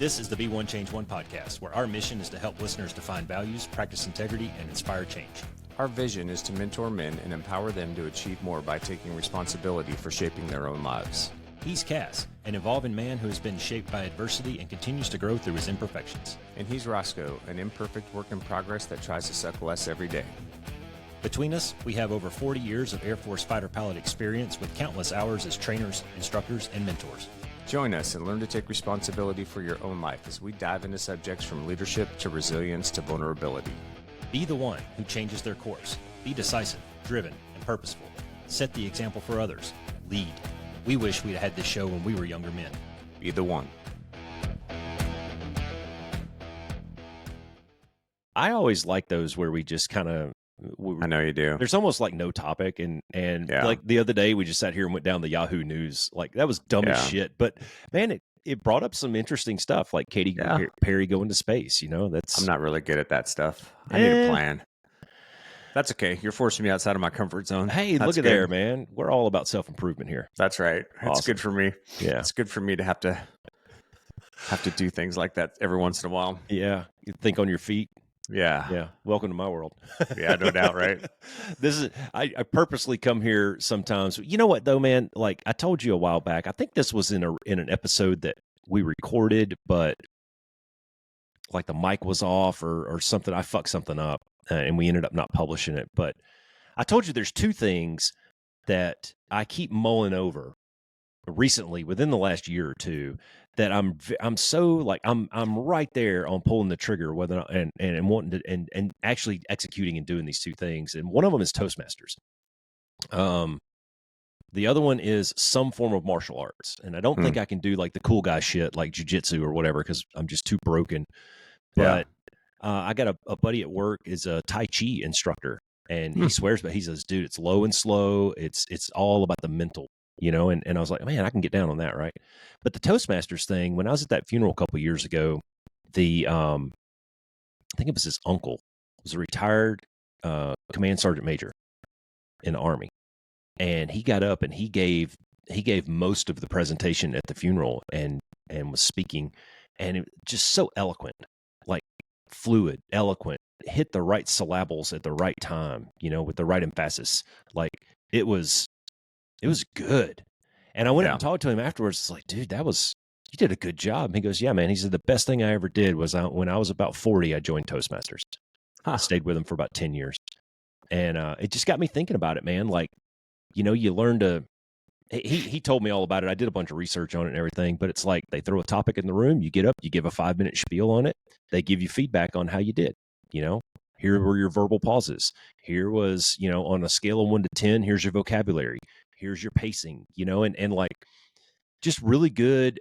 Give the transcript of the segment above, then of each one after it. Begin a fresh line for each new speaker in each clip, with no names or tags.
This is the Be One Change One podcast, where our mission is to help listeners define values, practice integrity, and inspire change.
Our vision is to mentor men and empower them to achieve more by taking responsibility for shaping their own lives.
He's Cass, an evolving man who has been shaped by adversity and continues to grow through his imperfections.
And he's Roscoe, an imperfect work in progress that tries to suck less every day.
Between us, we have over 40 years of Air Force fighter pilot experience with countless hours as trainers, instructors, and mentors.
Join us and learn to take responsibility for your own life as we dive into subjects from leadership to resilience to vulnerability.
Be the one who changes their course. Be decisive, driven, and purposeful. Set the example for others. Lead. We wish we'd had this show when we were younger men.
Be the one.
I always like those where we just kind of...
I know you do.
There's almost like no topic, and like the other day we just sat here and went down the Yahoo News. Like that was dumb as shit, but man, it brought up some interesting stuff, like Katy Perry going to space. You know, I'm
not really good at that stuff. I need a plan. That's okay. You're forcing me outside of my comfort zone.
Hey, look at there, man. We're all about self-improvement here.
That's right.
Awesome.
It's good for me.
Yeah,
it's good for me to have to do things like that every once in a while.
Yeah, you think on your feet.
Yeah.
Welcome to my world.
Yeah, no doubt, right?
I purposely come here sometimes. You know what though, man? Like I told you a while back, I think this was in an episode that we recorded, but like the mic was off or something. I fucked something up and we ended up not publishing it. But I told you there's two things that I keep mulling over recently within the last year or two that I'm so like I'm right there on pulling the trigger whether or not, and wanting to and actually executing and doing these two things. And one of them is Toastmasters. The other one is some form of martial arts. And I don't think I can do like the cool guy shit like jujitsu or whatever because I'm just too broken. But I got a buddy at work is a Tai Chi instructor, and he swears, but he says, dude, it's low and slow. It's all about the mental. You know, and I was like, man, I can get down on that, right? But the Toastmasters thing, when I was at that funeral a couple of years ago, I think it was his uncle, was a retired command sergeant major in the Army, and he got up and he gave most of the presentation at the funeral and was speaking, and it just so eloquent, like fluid, eloquent, hit the right syllables at the right time, you know, with the right emphasis, like it was good. And I went out and talked to him afterwards. It's like, dude, you did a good job. And he goes, yeah, man. He said, the best thing I ever did was when I was about 40, I joined Toastmasters. I stayed with him for about 10 years. And it just got me thinking about it, man. Like, you know, you learn to, he told me all about it. I did a bunch of research on it and everything, but it's like they throw a topic in the room. You get up, you give a 5-minute spiel on it. They give you feedback on how you did, you know. Here were your verbal pauses. Here was, you know, on a scale of 1 to 10, here's your vocabulary. Here's your pacing, you know, and like just really good,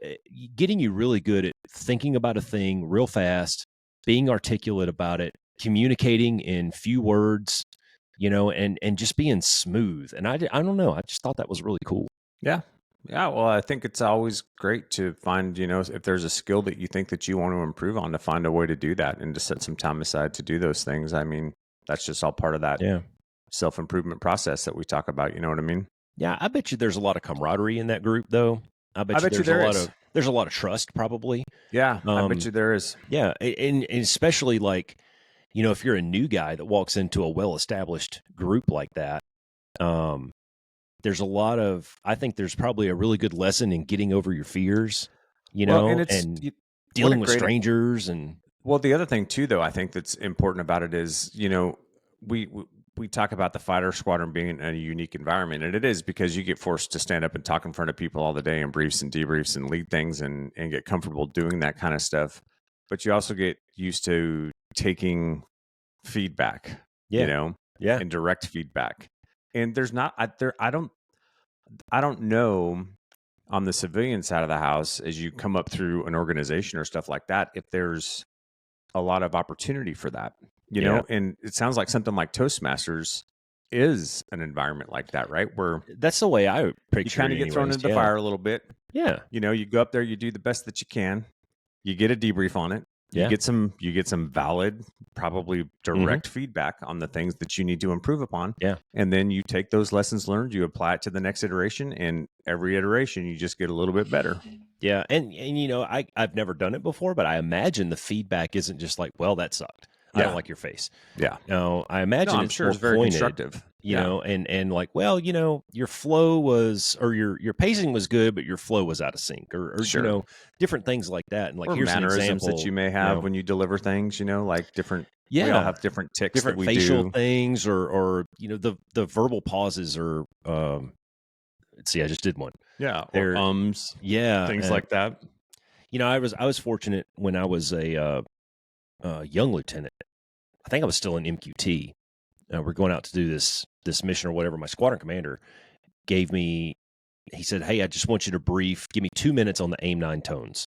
getting you really good at thinking about a thing real fast, being articulate about it, communicating in few words, you know, and just being smooth. And I don't know. I just thought that was really cool.
Yeah. Yeah. Well, I think it's always great to find, you know, if there's a skill that you think that you want to improve on, to find a way to do that and to set some time aside to do those things. I mean, that's just all part of that self-improvement process that we talk about. You know what I mean?
Yeah, I bet you there's a lot of camaraderie in that group, though. I bet you there's a lot of trust, probably.
Yeah, I bet you there is.
Yeah, and especially like, you know, if you're a new guy that walks into a well-established group like that, there's a lot of. I think there's probably a really good lesson in getting over your fears, you know, and dealing with strangers. And
well, the other thing too, though, I think that's important about it is, you know, we talk about the fighter squadron being in a unique environment, and it is because you get forced to stand up and talk in front of people all the day and briefs and debriefs and lead things and get comfortable doing that kind of stuff. But you also get used to taking feedback, you know, and direct feedback. And there's not, I don't know on the civilian side of the house, as you come up through an organization or stuff like that, if there's a lot of opportunity for that. You know, and it sounds like something like Toastmasters is an environment like that, right? Where
that's the way I picture it.
You kind of get thrown into the fire a little bit.
Yeah.
You know, you go up there, you do the best that you can. You get a debrief on it. You get some valid, probably direct feedback on the things that you need to improve upon.
Yeah.
And then you take those lessons learned, you apply it to the next iteration, and every iteration you just get a little bit better.
Yeah. And you know, I've never done it before, but I imagine the feedback isn't just like, well, that sucked. I don't
Yeah.
like your face.
Yeah.
No, I
No,
imagine
I'm
it's
sure
more
it's very
pointed,
constructive.
you
Yeah.
know, and like, well, you know, your flow was, or your pacing was good, but your flow was out of sync, or you
Sure.
know, different things like that. And like,
Or
here's an
mannerisms that
example,
you may
you
have
know,
when you deliver things, like different, we all
yeah,
have different ticks that
different
we
facial
do.
things, or you know, the verbal pauses, or let's see, I just did one.
Yeah. Or
They're yeah,
things like that.
you know, I was fortunate when I was a young lieutenant. I think I was still in MQT. We're going out to do this mission or whatever. My squadron commander gave me. He said, "Hey, I just want you to brief. Give me 2 minutes on the AIM-9 tones.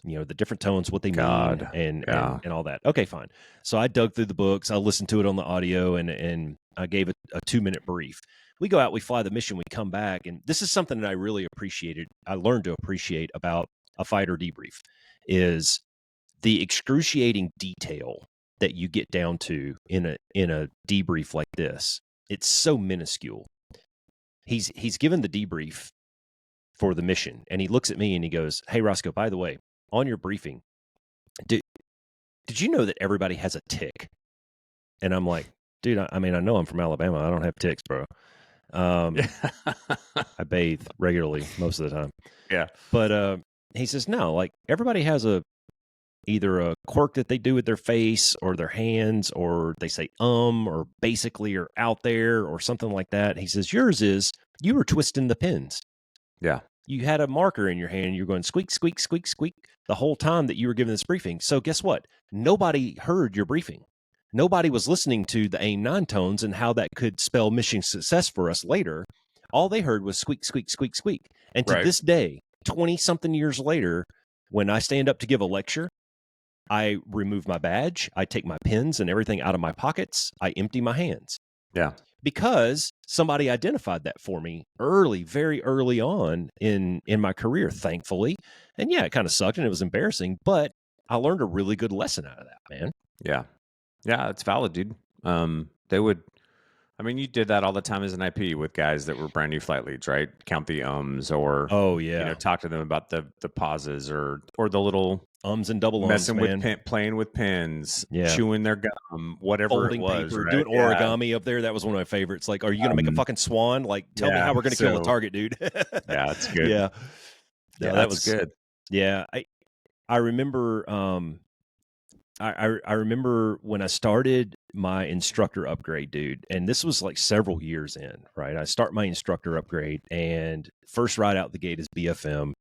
You know, the different tones, what they mean,
God.
and
Yeah.
and all that." Okay, fine. So I dug through the books. I listened to it on the audio, and I gave a 2 minute brief. We go out, we fly the mission, we come back, and this is something that I really appreciated. I learned to appreciate about a fighter debrief is the excruciating detail that you get down to in a debrief like this. It's so minuscule. He's given the debrief for the mission, and he looks at me and he goes, "Hey Roscoe, by the way, on your briefing, did you know that everybody has a tick?" And I'm like, "Dude, I mean, I know I'm from Alabama. I don't have ticks, bro.
Yeah.
I bathe regularly most of the time."
Yeah.
But he says, "No, like everybody has either a quirk that they do with their face or their hands, or they say or basically or out there or something like that." He says, "Yours is you were twisting the pins.
Yeah.
You had a marker in your hand. You're going squeak, squeak, squeak, squeak the whole time that you were giving this briefing. So guess what? Nobody heard your briefing. Nobody was listening to the AIM-9 tones and how that could spell mission success for us later. All they heard was squeak, squeak, squeak, squeak. And to
Right.
this day, 20 something years later, when I stand up to give a lecture, I remove my badge, I take my pens and everything out of my pockets, I empty my hands.
Yeah.
Because somebody identified that for me early, very early on in my career, thankfully. And yeah, it kind of sucked and it was embarrassing, but I learned a really good lesson out of that, man.
Yeah. Yeah. It's valid, dude. They would, I mean, you did that all the time as an IP with guys that were brand new flight leads, right? Count the or
Oh yeah,
talk to them about the pauses or the little
ums and double ums,
messing with
man.
playing with pens,
Yeah,
chewing their gum, whatever it
folding
was,
paper,
right?
doing
Yeah.
origami up there. That was one of my favorites. Like, are you gonna make a fucking swan? Like, tell me
Yeah.
how we're gonna kill the
So
target, dude.
yeah, it's good.
Yeah,
Yeah,
no, that
that's
was
good.
yeah. I remember I remember when I started my instructor upgrade, dude, and this was like several years in, right? I start my instructor upgrade, and first ride out the gate is BFM,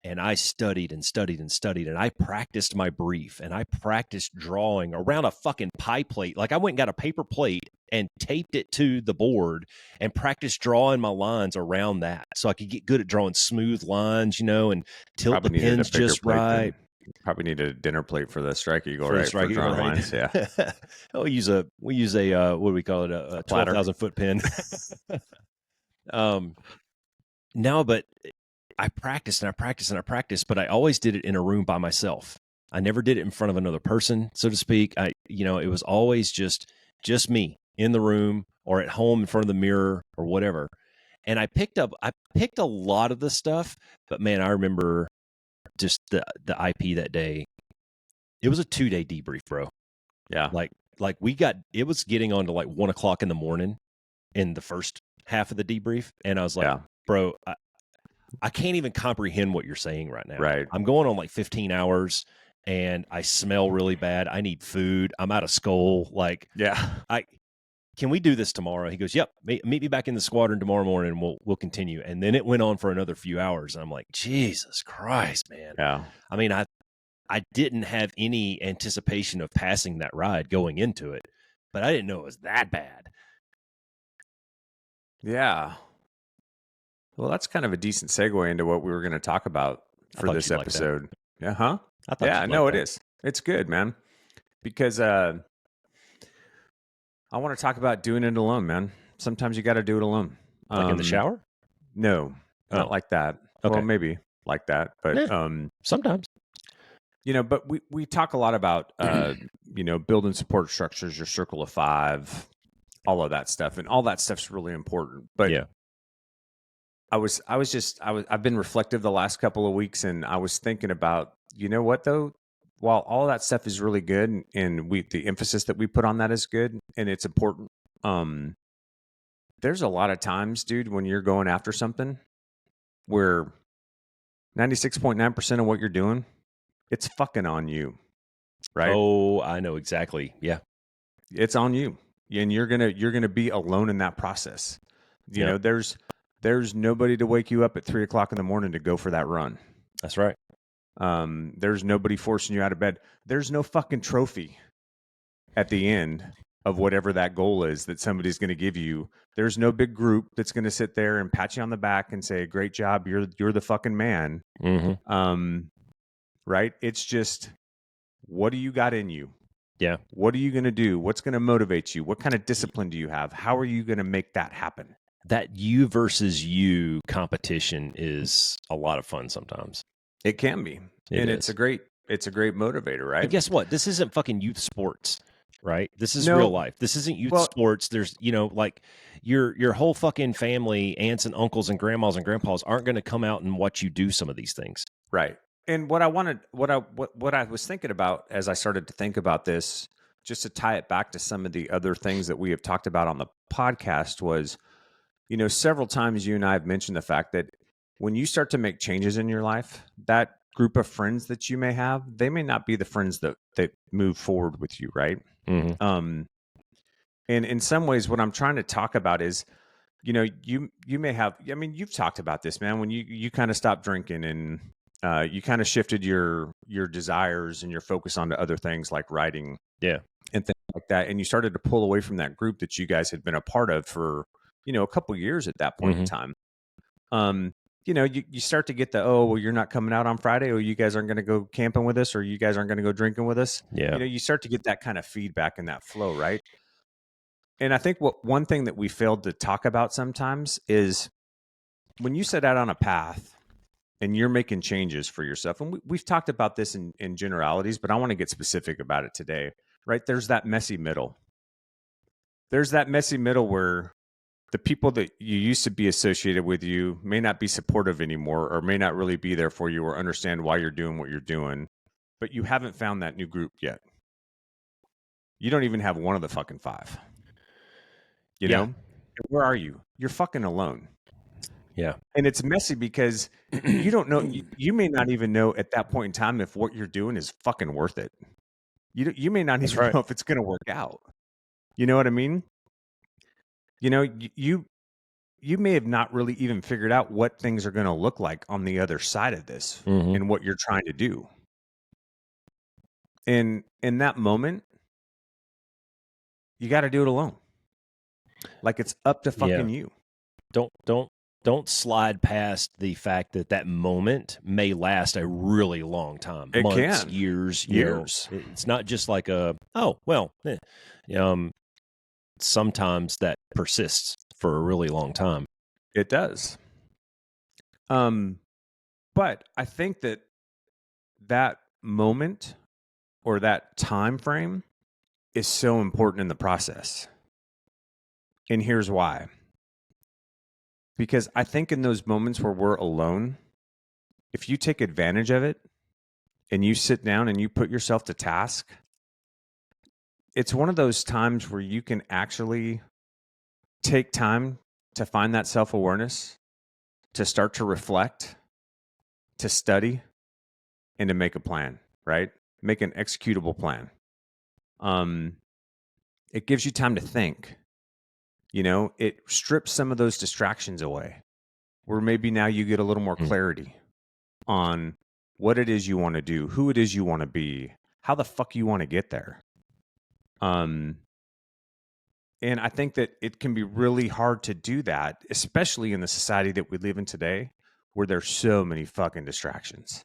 and I studied and studied and studied, and I practiced my brief, and I practiced drawing around a fucking pie plate. Like I went and got a paper plate and taped it to the board and practiced drawing my lines around that, so I could get good at drawing smooth lines, you know, and tilt the
Probably needed a
pins
bigger
just
plate
right.
than probably needed a dinner plate for the Strike Eagle,
For the
right? For
strike eagle,
drawing
right?
lines. Yeah.
we use a what do we call it? A
Platter.
12,000 foot pin. um, no, but I practiced and I practiced and I practiced, but I always did it in a room by myself. I never did it in front of another person, so to speak. It was always just me in the room or at home in front of the mirror or whatever. And I picked a lot of the stuff, but man, I remember just the IP that day. It was a 2-day debrief, bro.
Yeah.
Like it was getting on to like 1 o'clock in the morning in the first half of the debrief. And I was like,
Yeah.
bro, I can't even comprehend what you're saying right now.
Right.
I'm going on like 15 hours and I smell really bad. I need food. I'm out of skull. Like,
Yeah.
can we do this tomorrow? He goes, yep, meet me back in the squadron tomorrow morning and we'll continue. And then it went on for another few hours. And I'm like, Jesus Christ, man.
Yeah.
I mean, I didn't have any anticipation of passing that ride going into it, but I didn't know it was that bad.
Yeah. Well, that's kind of a decent segue into what we were going to talk about for this episode. Yeah, huh?
I thought
Yeah,
you'd
no,
like
it
that.
is. It's good, man. Because I want to talk about doing it alone, man. Sometimes you got to do it alone.
Like in the shower?
No, not
Oh,
like that.
okay.
Well, maybe like that, but
sometimes.
but we talk a lot about building support structures, your circle of five, all of that stuff, and all that stuff's really important. But
yeah,
I've been reflective the last couple of weeks, and I was thinking about, you know what though, while all that stuff is really good, and the emphasis that we put on that is good and it's important, there's a lot of times, dude, when you're going after something where 96.9% of what you're doing, it's fucking on you, right?
Oh, I know exactly. Yeah.
It's on you, and you're gonna be alone in that process. You
Yeah.
know, there's nobody to wake you up at 3 o'clock in the morning to go for that run.
That's right.
There's nobody forcing you out of bed. There's no fucking trophy at the end of whatever that goal is that somebody's going to give you. There's no big group that's going to sit there and pat you on the back and say, "Great job, you're the fucking man."
Mm-hmm.
Right? It's just, what do you got in you?
Yeah.
What are you going to do? What's going to motivate you? What kind of discipline do you have? How are you going to make that happen?
That you versus you competition is a lot of fun sometimes.
It can be.
It
It's
is.
a great motivator, right?
And guess what? This isn't fucking youth sports, right? This is
No.
real life. This isn't youth sports. There's, like your whole fucking family, aunts and uncles and grandmas and grandpas aren't going to come out and watch you do some of these things.
Right. And what I was thinking about as I started to think about this, just to tie it back to some of the other things that we have talked about on the podcast, was, several times you and I have mentioned the fact that when you start to make changes in your life, that group of friends that you may have, they may not be the friends that move forward with you, right?
Mm-hmm.
And in some ways, what I'm trying to talk about is, you may have, you've talked about this, man, when you kind of stopped drinking, and you kind of shifted your desires and your focus onto other things like writing,
Yeah,
and things like that, and you started to pull away from that group that you guys had been a part of for a couple years at that point in time. You start to get the, oh, well, you're not coming out on Friday, or you guys aren't going to go camping with us, or you guys aren't going to go drinking with us.
yeah,
You start to get that kind of feedback and that flow, right? And I think one thing that we failed to talk about sometimes is when you set out on a path and you're making changes for yourself, and we've talked about this in generalities, but I want to get specific about it today, right? There's that messy middle. There's that messy middle where the people that you used to be associated with you may not be supportive anymore, or may not really be there for you, or understand why you're doing what you're doing, but you haven't found that new group yet. You don't even have one of the fucking five. Where are you? You're fucking alone.
Yeah.
And it's messy because you don't know, you may not even know at that point in time if what you're doing is fucking worth it. You may not even know if it's going to work out. You know what I mean? You may have not really even figured out what things are going to look like on the other side of this, and what you're trying to do. And in that moment, you got to do it alone. Like, it's up to fucking you.
Don't slide past the fact that moment may last a really long time.
It
Months,
can.
years. It's not just like sometimes that persists for a really long time.
It does. But I think that moment, or that time frame, is so important in the process. And here's why. Because I think in those moments where we're alone, if you take advantage of it and you sit down and you put yourself to task, it's one of those times where you can actually take time to find that self-awareness, to start to reflect, to study, and to make a plan, right? Make an executable plan. It gives you time to think. It strips some of those distractions away, where maybe now you get a little more clarity on what it is you want to do, who it is you want to be, how the fuck you want to get there. And I think that it can be really hard to do that, especially in the society that we live in today, where there's so many fucking distractions.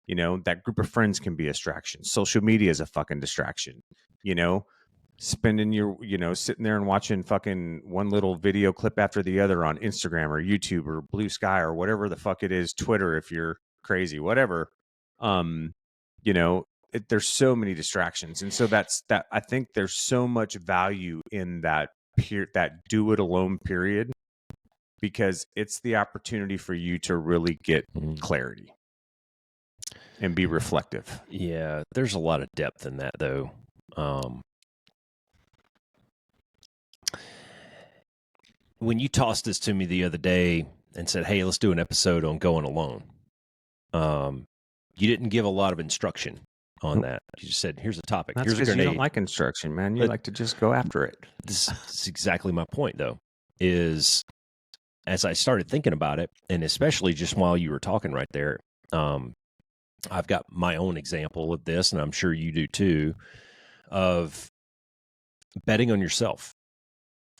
That group of friends can be a distraction. Social media is a fucking distraction. Spending your, sitting there and watching fucking one little video clip after the other on Instagram or YouTube or Blue Sky or whatever the fuck it is, Twitter, if you're crazy, whatever. There's so many distractions. And so that I think there's so much value in that do it alone period, because it's the opportunity for you to really get clarity and be reflective.
Yeah, there's a lot of depth in that, though. When you tossed this to me the other day and said, "Hey, let's do an episode on going alone," you didn't give a lot of instruction on that. You just said, "Here's a topic.
That's
Here's a
because
grenade."
you don't like instruction, man. You like to just go after it.
This is exactly my point, though. Is as I started thinking about it, and especially just while you were talking right there, I've got my own example of this, and I'm sure you do too, of betting on yourself.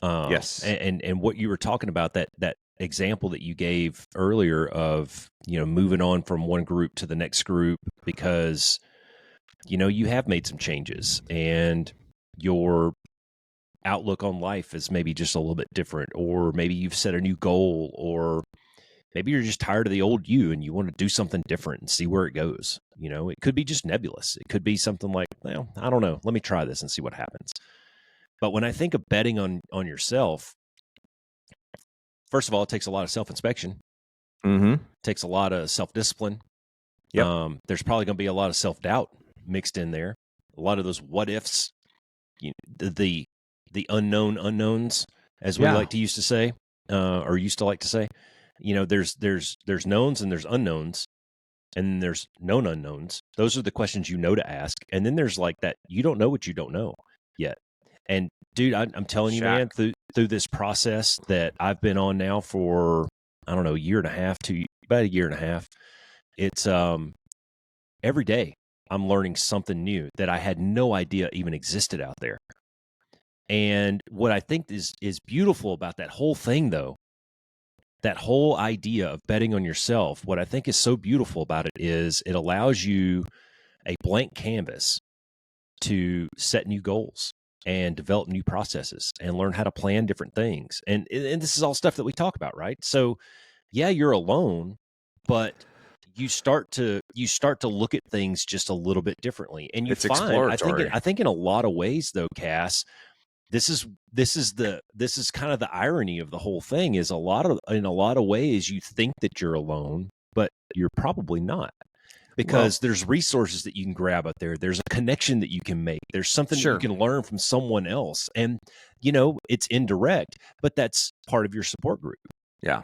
Yes.
And what you were talking about, that example that you gave earlier of, moving on from one group to the next group because, you have made some changes and your outlook on life is maybe just a little bit different, or maybe you've set a new goal, or maybe you're just tired of the old you and you want to do something different and see where it goes. It could be just nebulous. It could be something like, well, I don't know. Let me try this and see what happens. But when I think of betting on yourself, first of all, it takes a lot of self-inspection.
Mm-hmm.
It takes a lot of self-discipline.
Yep.
There's probably going to be a lot of self-doubt mixed in there. A lot of those what ifs, the unknown unknowns, as we like to used to say, or used to like to say. There's knowns and there's unknowns, and there's known unknowns. Those are the questions to ask. And then there's like that you don't know what you don't know yet. And dude, I'm telling you, man, through this process that I've been on now for, I don't know, about a year and a half, it's every day I'm learning something new that I had no idea even existed out there. And what I think is beautiful about that whole thing, though, that whole idea of betting on yourself, what I think is so beautiful about it is it allows you a blank canvas to set new goals and develop new processes and learn how to plan different things. And this is all stuff that we talk about, right? So yeah, you're alone, but you start to look at things just a little bit differently. And you find,
exploratory.
I think in a lot of ways though, Cass, this is kind of the irony of the whole thing is in a lot of ways you think that you're alone, but you're probably not. Because there's resources that you can grab out there. There's a connection that you can make. There's something that you can learn from someone else. And, it's indirect, but that's part of your support group.
Yeah.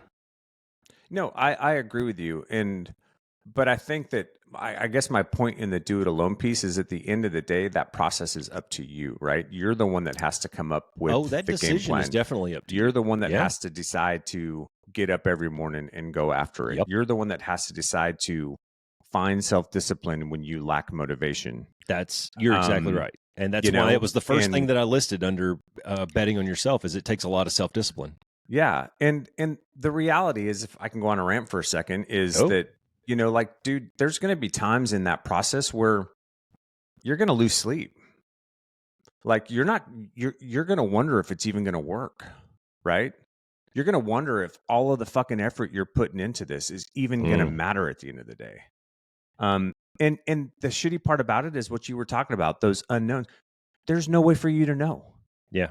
No, I agree with you. But I think that I guess my point in the do it alone piece is at the end of the day, that process is up to you, right? You're the one that has to come up with
that
the
decision
game plan.
is definitely up to you.
You're the one that has to decide to get up every morning and go after it.
Yep.
You're the one that has to decide to find self-discipline when you lack motivation.
You're exactly right. And that's why it was the first thing that I listed under betting on yourself is it takes a lot of self-discipline.
Yeah. And the reality is, if I can go on a rant for a second, is that, dude, there's going to be times in that process where you're going to lose sleep. Like you're going to wonder if it's even going to work, right? You're going to wonder if all of the fucking effort you're putting into this is even going to matter at the end of the day. And the shitty part about it is what you were talking about, those unknowns. There's no way for you to know.
Yeah.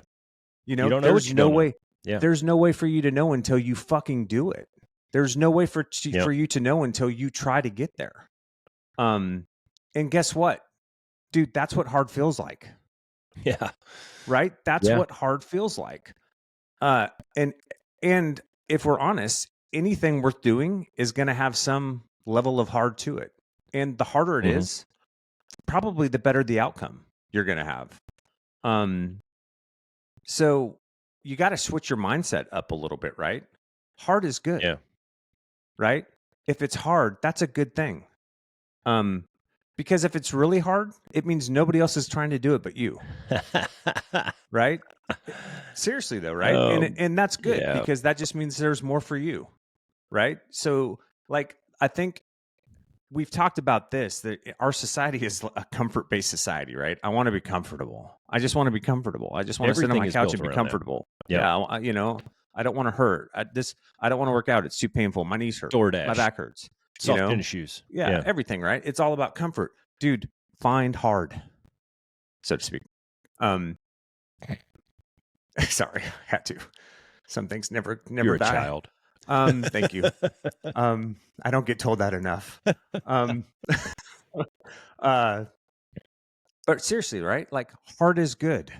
You don't know there's no way.
Yeah.
There's no way for you to know until you fucking do it. There's no way for you to know until you try to get there. And guess what? Dude, that's what hard feels like.
Yeah.
Right? That's what hard feels like. And if we're honest, anything worth doing is going to have some level of hard to it. And the harder it is, probably the better the outcome you're going to have. So you got to switch your mindset up a little bit, right? Hard is good.
Yeah.
Right? If it's hard, that's a good thing. Because if it's really hard, it means nobody else is trying to do it but you. Right? Seriously though, right? And that's good because that just means there's more for you. Right? So like I think we've talked about this, that our society is a comfort-based society, right? I want to be comfortable. I just want to be comfortable. I just want to sit on my couch and be comfortable. Yeah. I don't want to hurt. I don't want to work out. It's too painful. My knees hurt.
DoorDash.
My back hurts.
Soft tennis shoes.
Yeah, everything, right? It's all about comfort. Dude, find hard, so to speak. Sorry, I had to. Some things never
You're
die.
a child.
Thank you. I don't get told that enough. Um, uh, but seriously, right? Like hard is good.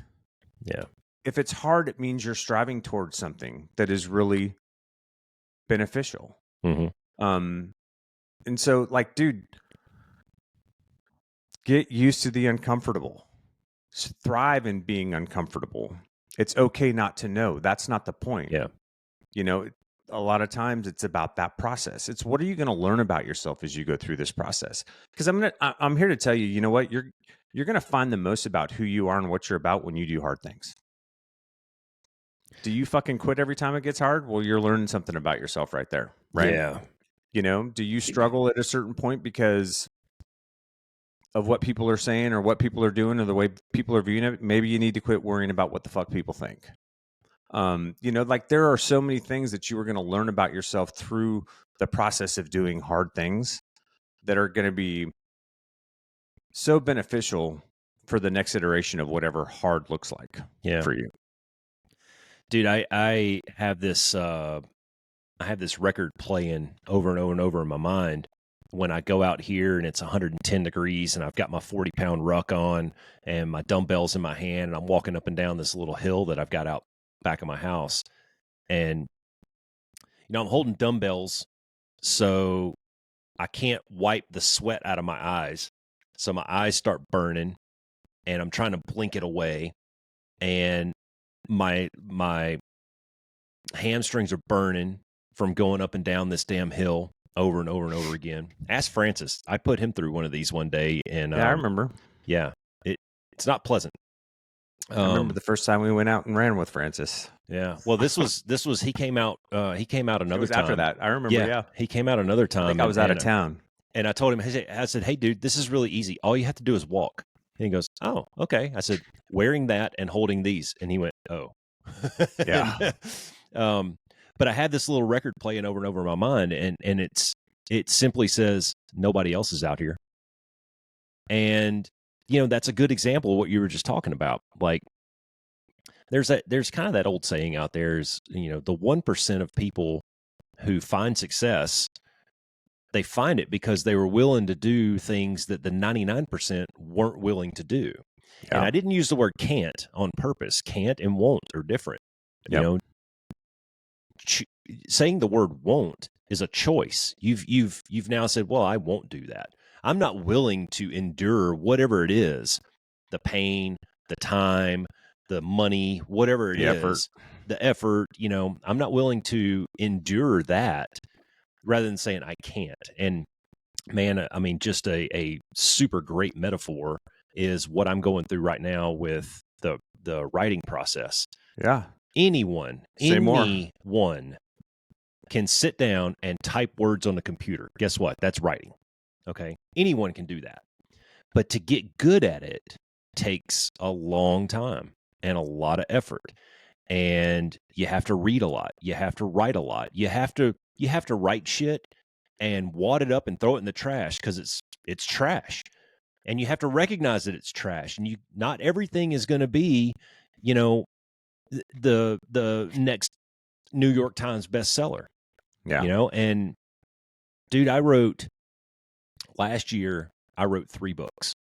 Yeah.
If it's hard, it means you're striving towards something that is really beneficial.
Mm-hmm.
Um, and so like, dude, get used to the uncomfortable. Thrive in being uncomfortable. It's okay not to know. That's not the point.
Yeah.
You know, a lot of times it's about that process. It's what are you going to learn about yourself as you go through this process? Because I'm here to tell you, you know what, you're going to find the most about who you are and what you're about when you do hard things. Do you fucking quit every time it gets hard? Well, you're learning something about yourself right there, right?
Yeah.
You know, do you struggle at a certain point because of what people are saying or what people are doing or the way people are viewing it? Maybe you need to quit worrying about what the fuck people think. You know, like there are so many things that you are going to learn about yourself through the process of doing hard things that are going to be so beneficial for the next iteration of whatever hard looks like for you.
Dude, I have this record playing over and over and over in my mind when I go out here and it's 110 degrees and I've got my 40-pound ruck on and my dumbbells in my hand and I'm walking up and down this little hill that I've got out back of my house. And, you know, I'm holding dumbbells so I can't wipe the sweat out of my eyes. So my eyes start burning and I'm trying to blink it away. And my hamstrings are burning from going up and down this damn hill over and over and over again. Ask Francis. I put him through one of these one day, and
Yeah, I remember.
Yeah, it's not pleasant.
I remember the first time we went out and ran with Francis.
Yeah. Well, this was he came out another time
after that. I remember. Yeah,
he came out another time.
I think I was out of town,
and I told him. I said, "Hey, dude, this is really easy. All you have to do is walk." And he goes, "Oh, okay." I said, "Wearing that and holding these," and he went, "Oh."
Yeah.
But I had this little record playing over and over in my mind, and it simply says nobody else is out here. And you know, that's a good example of what you were just talking about. Like there's kind of that old saying out there is, you know, the 1% of people who find success, they find it because they were willing to do things that the 99% weren't willing to do. Yeah. And I didn't use the word can't on purpose. Can't and won't are different. You know, saying the word won't is a choice. You've now said, well, I won't do that. I'm not willing to endure whatever it is, the pain, the time, the money, whatever it is, the effort, you know, I'm not willing to endure that rather than saying I can't. And man, I mean, just a super great metaphor is what I'm going through right now with the writing process.
Yeah.
Anyone can sit down and type words on the computer. Guess what? That's writing. Okay. Anyone can do that. But to get good at it takes a long time and a lot of effort. And you have to read a lot. You have to write a lot. You have to write shit and wad it up and throw it in the trash because it's trash. And you have to recognize that it's trash. And not everything is going to be, you know, the next New York Times bestseller.
Yeah.
You know, and dude, last year I wrote 3 books.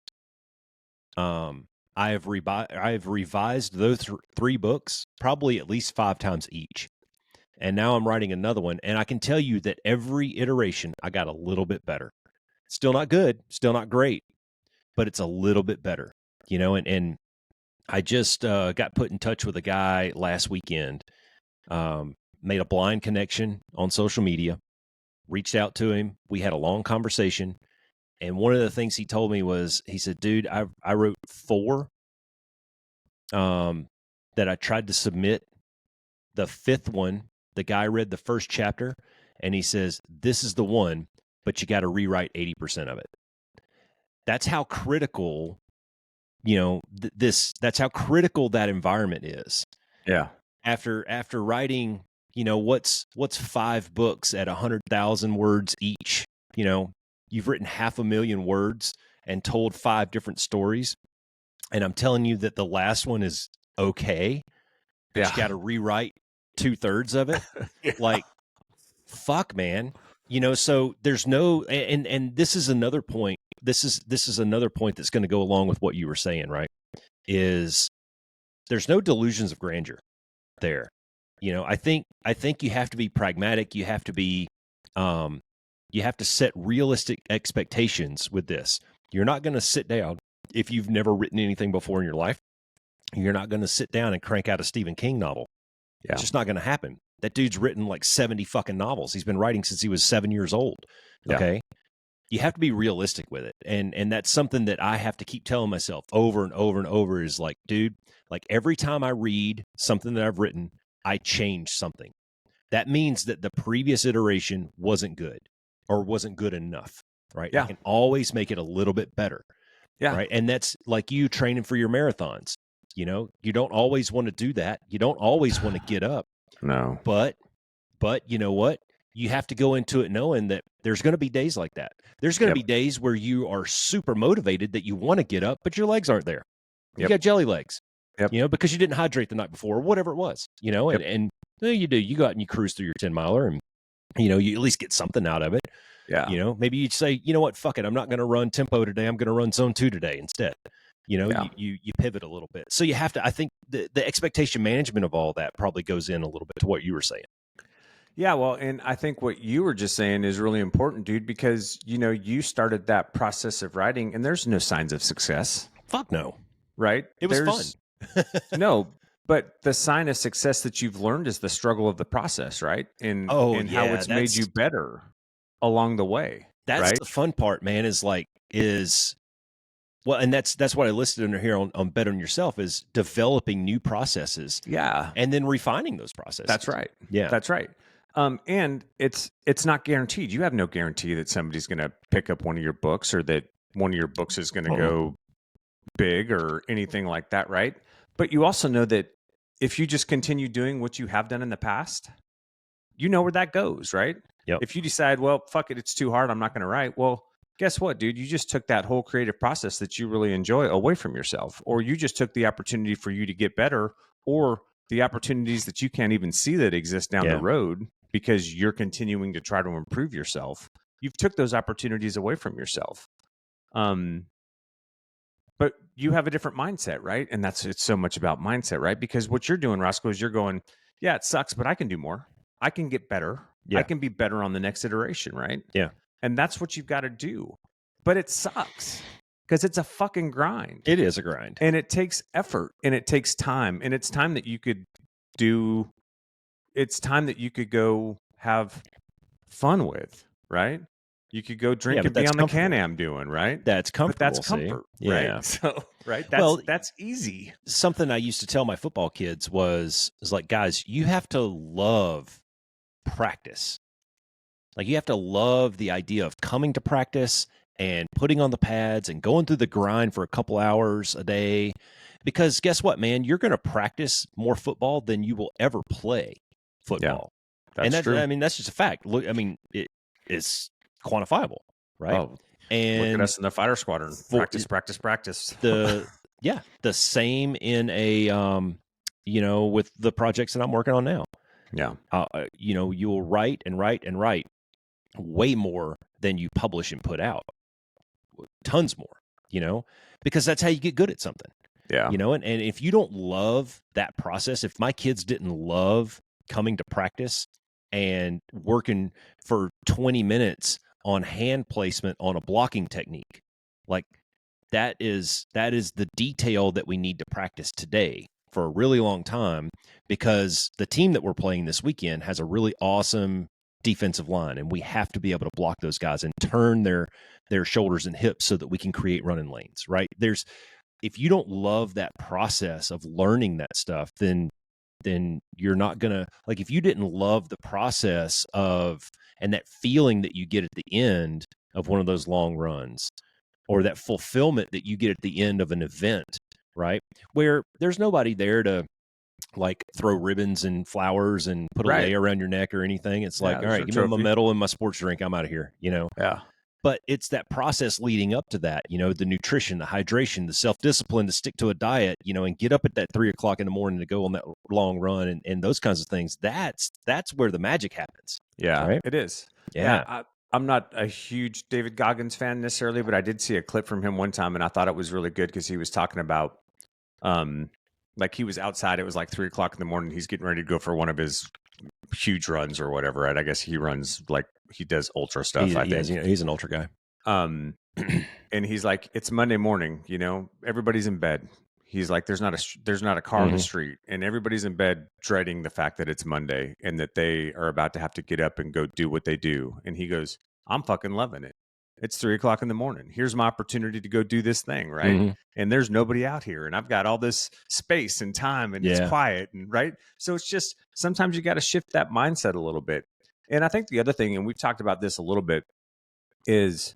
I have revised those 3 books probably at least 5 times each. And now I'm writing another one, and I can tell you that every iteration I got a little bit better. Still not good, still not great, but it's a little bit better. You know, and I just got put in touch with a guy last weekend. Made a blind connection on social media, reached out to him. We had a long conversation. And one of the things he told me was, he said, dude, I wrote 4 that I tried to submit. The 5th one, the guy read the first chapter and he says, this is the one, but you got to rewrite 80% of it. That's how critical, you know, that's how critical that environment is.
Yeah.
After writing, you know, what's 5 books at 100,000 words each, you know, you've written 500,000 words and told 5 different stories. And I'm telling you that the last one is okay. But you got to rewrite 2/3 of it.
Yeah.
Like fuck, man. So there's no, and this is another point. This is another point that's going to go along with what you were saying, right? Is there's no delusions of grandeur there. I think you have to be pragmatic. You have to be, you have to set realistic expectations with this. You're not going to sit down if you've never written anything before in your life. You're not going to sit down and crank out a Stephen King novel. Yeah. It's just not going to happen. That dude's written like 70 fucking novels. He's been writing since he was 7 years old. Okay. Yeah. You have to be realistic with it. And that's something that I have to keep telling myself over and over and over is like, dude, like every time I read something that I've written, I change something. That means that the previous iteration wasn't good or wasn't good enough, right? Yeah. I can always make it a little bit better. Yeah. Right. And that's like you training for your marathons. You don't always want to do that. You don't always want to get up.
No.
But you know what? You have to go into it knowing that there's going to be days like that. There's going to be days where you are super motivated that you want to get up, but your legs aren't there. You got jelly legs, because you didn't hydrate the night before or whatever it was, and you do. You go out and you cruise through your 10-miler and, you at least get something out of it. Yeah. Maybe you'd say, you know what, fuck it. I'm not going to run tempo today. I'm going to run zone 2 today instead. You pivot a little bit. So you have to, I think the expectation management of all that probably goes in a little bit to what you were saying.
Yeah, well, and I think what you were just saying is really important, dude, because, you started that process of writing and there's no signs of success.
Fuck no.
Right?
It was
fun. No, but the sign of success that you've learned is the struggle of the process, right? And how it's made you better along the way.
That's the fun part, man, well, and that's what I listed under here on Bettering Yourself is developing new processes.
Yeah.
And then refining those processes.
That's right.
Yeah.
That's right. And it's not guaranteed. You have no guarantee that somebody's going to pick up one of your books or that one of your books is going to go big or anything like that, right? But you also know that if you just continue doing what you have done in the past, you know where that goes, right?
Yep.
If you decide, well, fuck it, it's too hard, I'm not going to write. Well, guess what, dude? You just took that whole creative process that you really enjoy away from yourself, or you just took the opportunity for you to get better, or the opportunities that you can't even see that exist down the road because you're continuing to try to improve yourself. You've took those opportunities away from yourself. But you have a different mindset, right? And it's so much about mindset, right? Because what you're doing, Roscoe, is you're going, yeah, it sucks, but I can do more. I can get better. Yeah. I can be better on the next iteration, right?
Yeah.
And that's what you've got to do. But it sucks because it's a fucking grind.
It is a grind.
And it takes effort and it takes time. And it's time that you could do, it's time that you could go have fun with, right? You could go drink and be on the Can-Am doing, right?
That's comfortable.
But that's comfort, right? Yeah. So, right? That's easy.
Something I used to tell my football kids was like, guys, you have to love practice. Like you have to love the idea of coming to practice and putting on the pads and going through the grind for a couple hours a day. Because guess what, man? You're going to practice more football than you will ever play football.
Yeah, that's true.
I mean, that's just a fact. Look, I mean, it's quantifiable, right?
Oh, and look at us in the fighter squadron. Practice.
The same in a with the projects that I'm working on now.
Yeah.
You will write and write and write way more than you publish and put out. Tons more, because that's how you get good at something.
Yeah.
And if you don't love that process, if my kids didn't love coming to practice and working for 20 minutes on hand placement on a blocking technique, like that is the detail that we need to practice today for a really long time, because the team that we're playing this weekend has a really awesome defensive line, and we have to be able to block those guys and turn their shoulders and hips so that we can create running lanes, right? If you don't love that process of learning that stuff, then you're not gonna, like, if you didn't love the process of and that feeling that you get at the end of one of those long runs, or that fulfillment that you get at the end of an event, right, where there's nobody there to like throw ribbons and flowers and put a lei around your neck or anything. It's like, all right, give me my medal and my sports drink, I'm out of here,
Yeah.
But it's that process leading up to that, the nutrition, the hydration, the self-discipline to stick to a diet, and get up at that 3:00 in the morning to go on that long run and those kinds of things. That's where the magic happens.
Yeah,
right?
it is.
Yeah.
I'm not a huge David Goggins fan necessarily, but I did see a clip from him one time, and I thought it was really good because he was talking about, um, like he was outside. It was like 3 o'clock in the morning. He's getting ready to go for one of his huge runs or whatever. Right? I guess he runs like he does ultra stuff. I think.
He's an ultra guy.
And he's like, it's Monday morning. Everybody's in bed. He's like, there's not a car on the street, and everybody's in bed dreading the fact that it's Monday and that they are about to have to get up and go do what they do. And he goes, I'm fucking loving it. It's 3 o'clock in the morning. Here's my opportunity to go do this thing, right? And there's nobody out here, and I've got all this space and time, and it's quiet, and right. So it's just sometimes you got to shift that mindset a little bit. And I think the other thing, and we've talked about this a little bit, is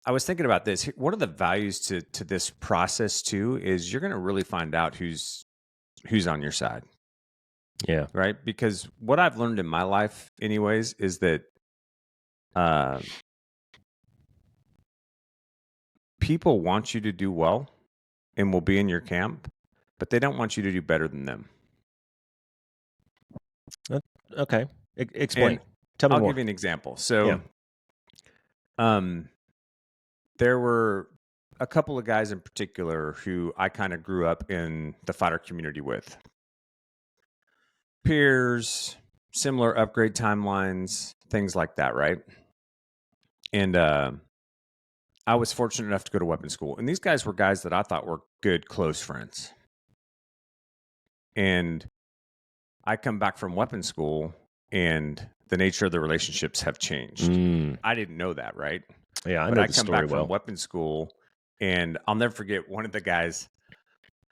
I was thinking about this. One of the values to this process too is you're going to really find out who's on your side.
Yeah.
Right. Because what I've learned in my life, anyways, is that people want you to do well and will be in your camp, but they don't want you to do better than them.
Okay. Explain. Tell me
I'll
more.
give you an example. So, there were a couple of guys in particular who I kind of grew up in the fighter community with. Peers, similar upgrade timelines, things like that, right? And I was fortunate enough to go to weapon school. And these guys were guys that I thought were good, close friends. And I come back from weapon school and the nature of the relationships have changed. I didn't know that, right?
Yeah,
But I come back from weapon school, and I'll never forget one of the guys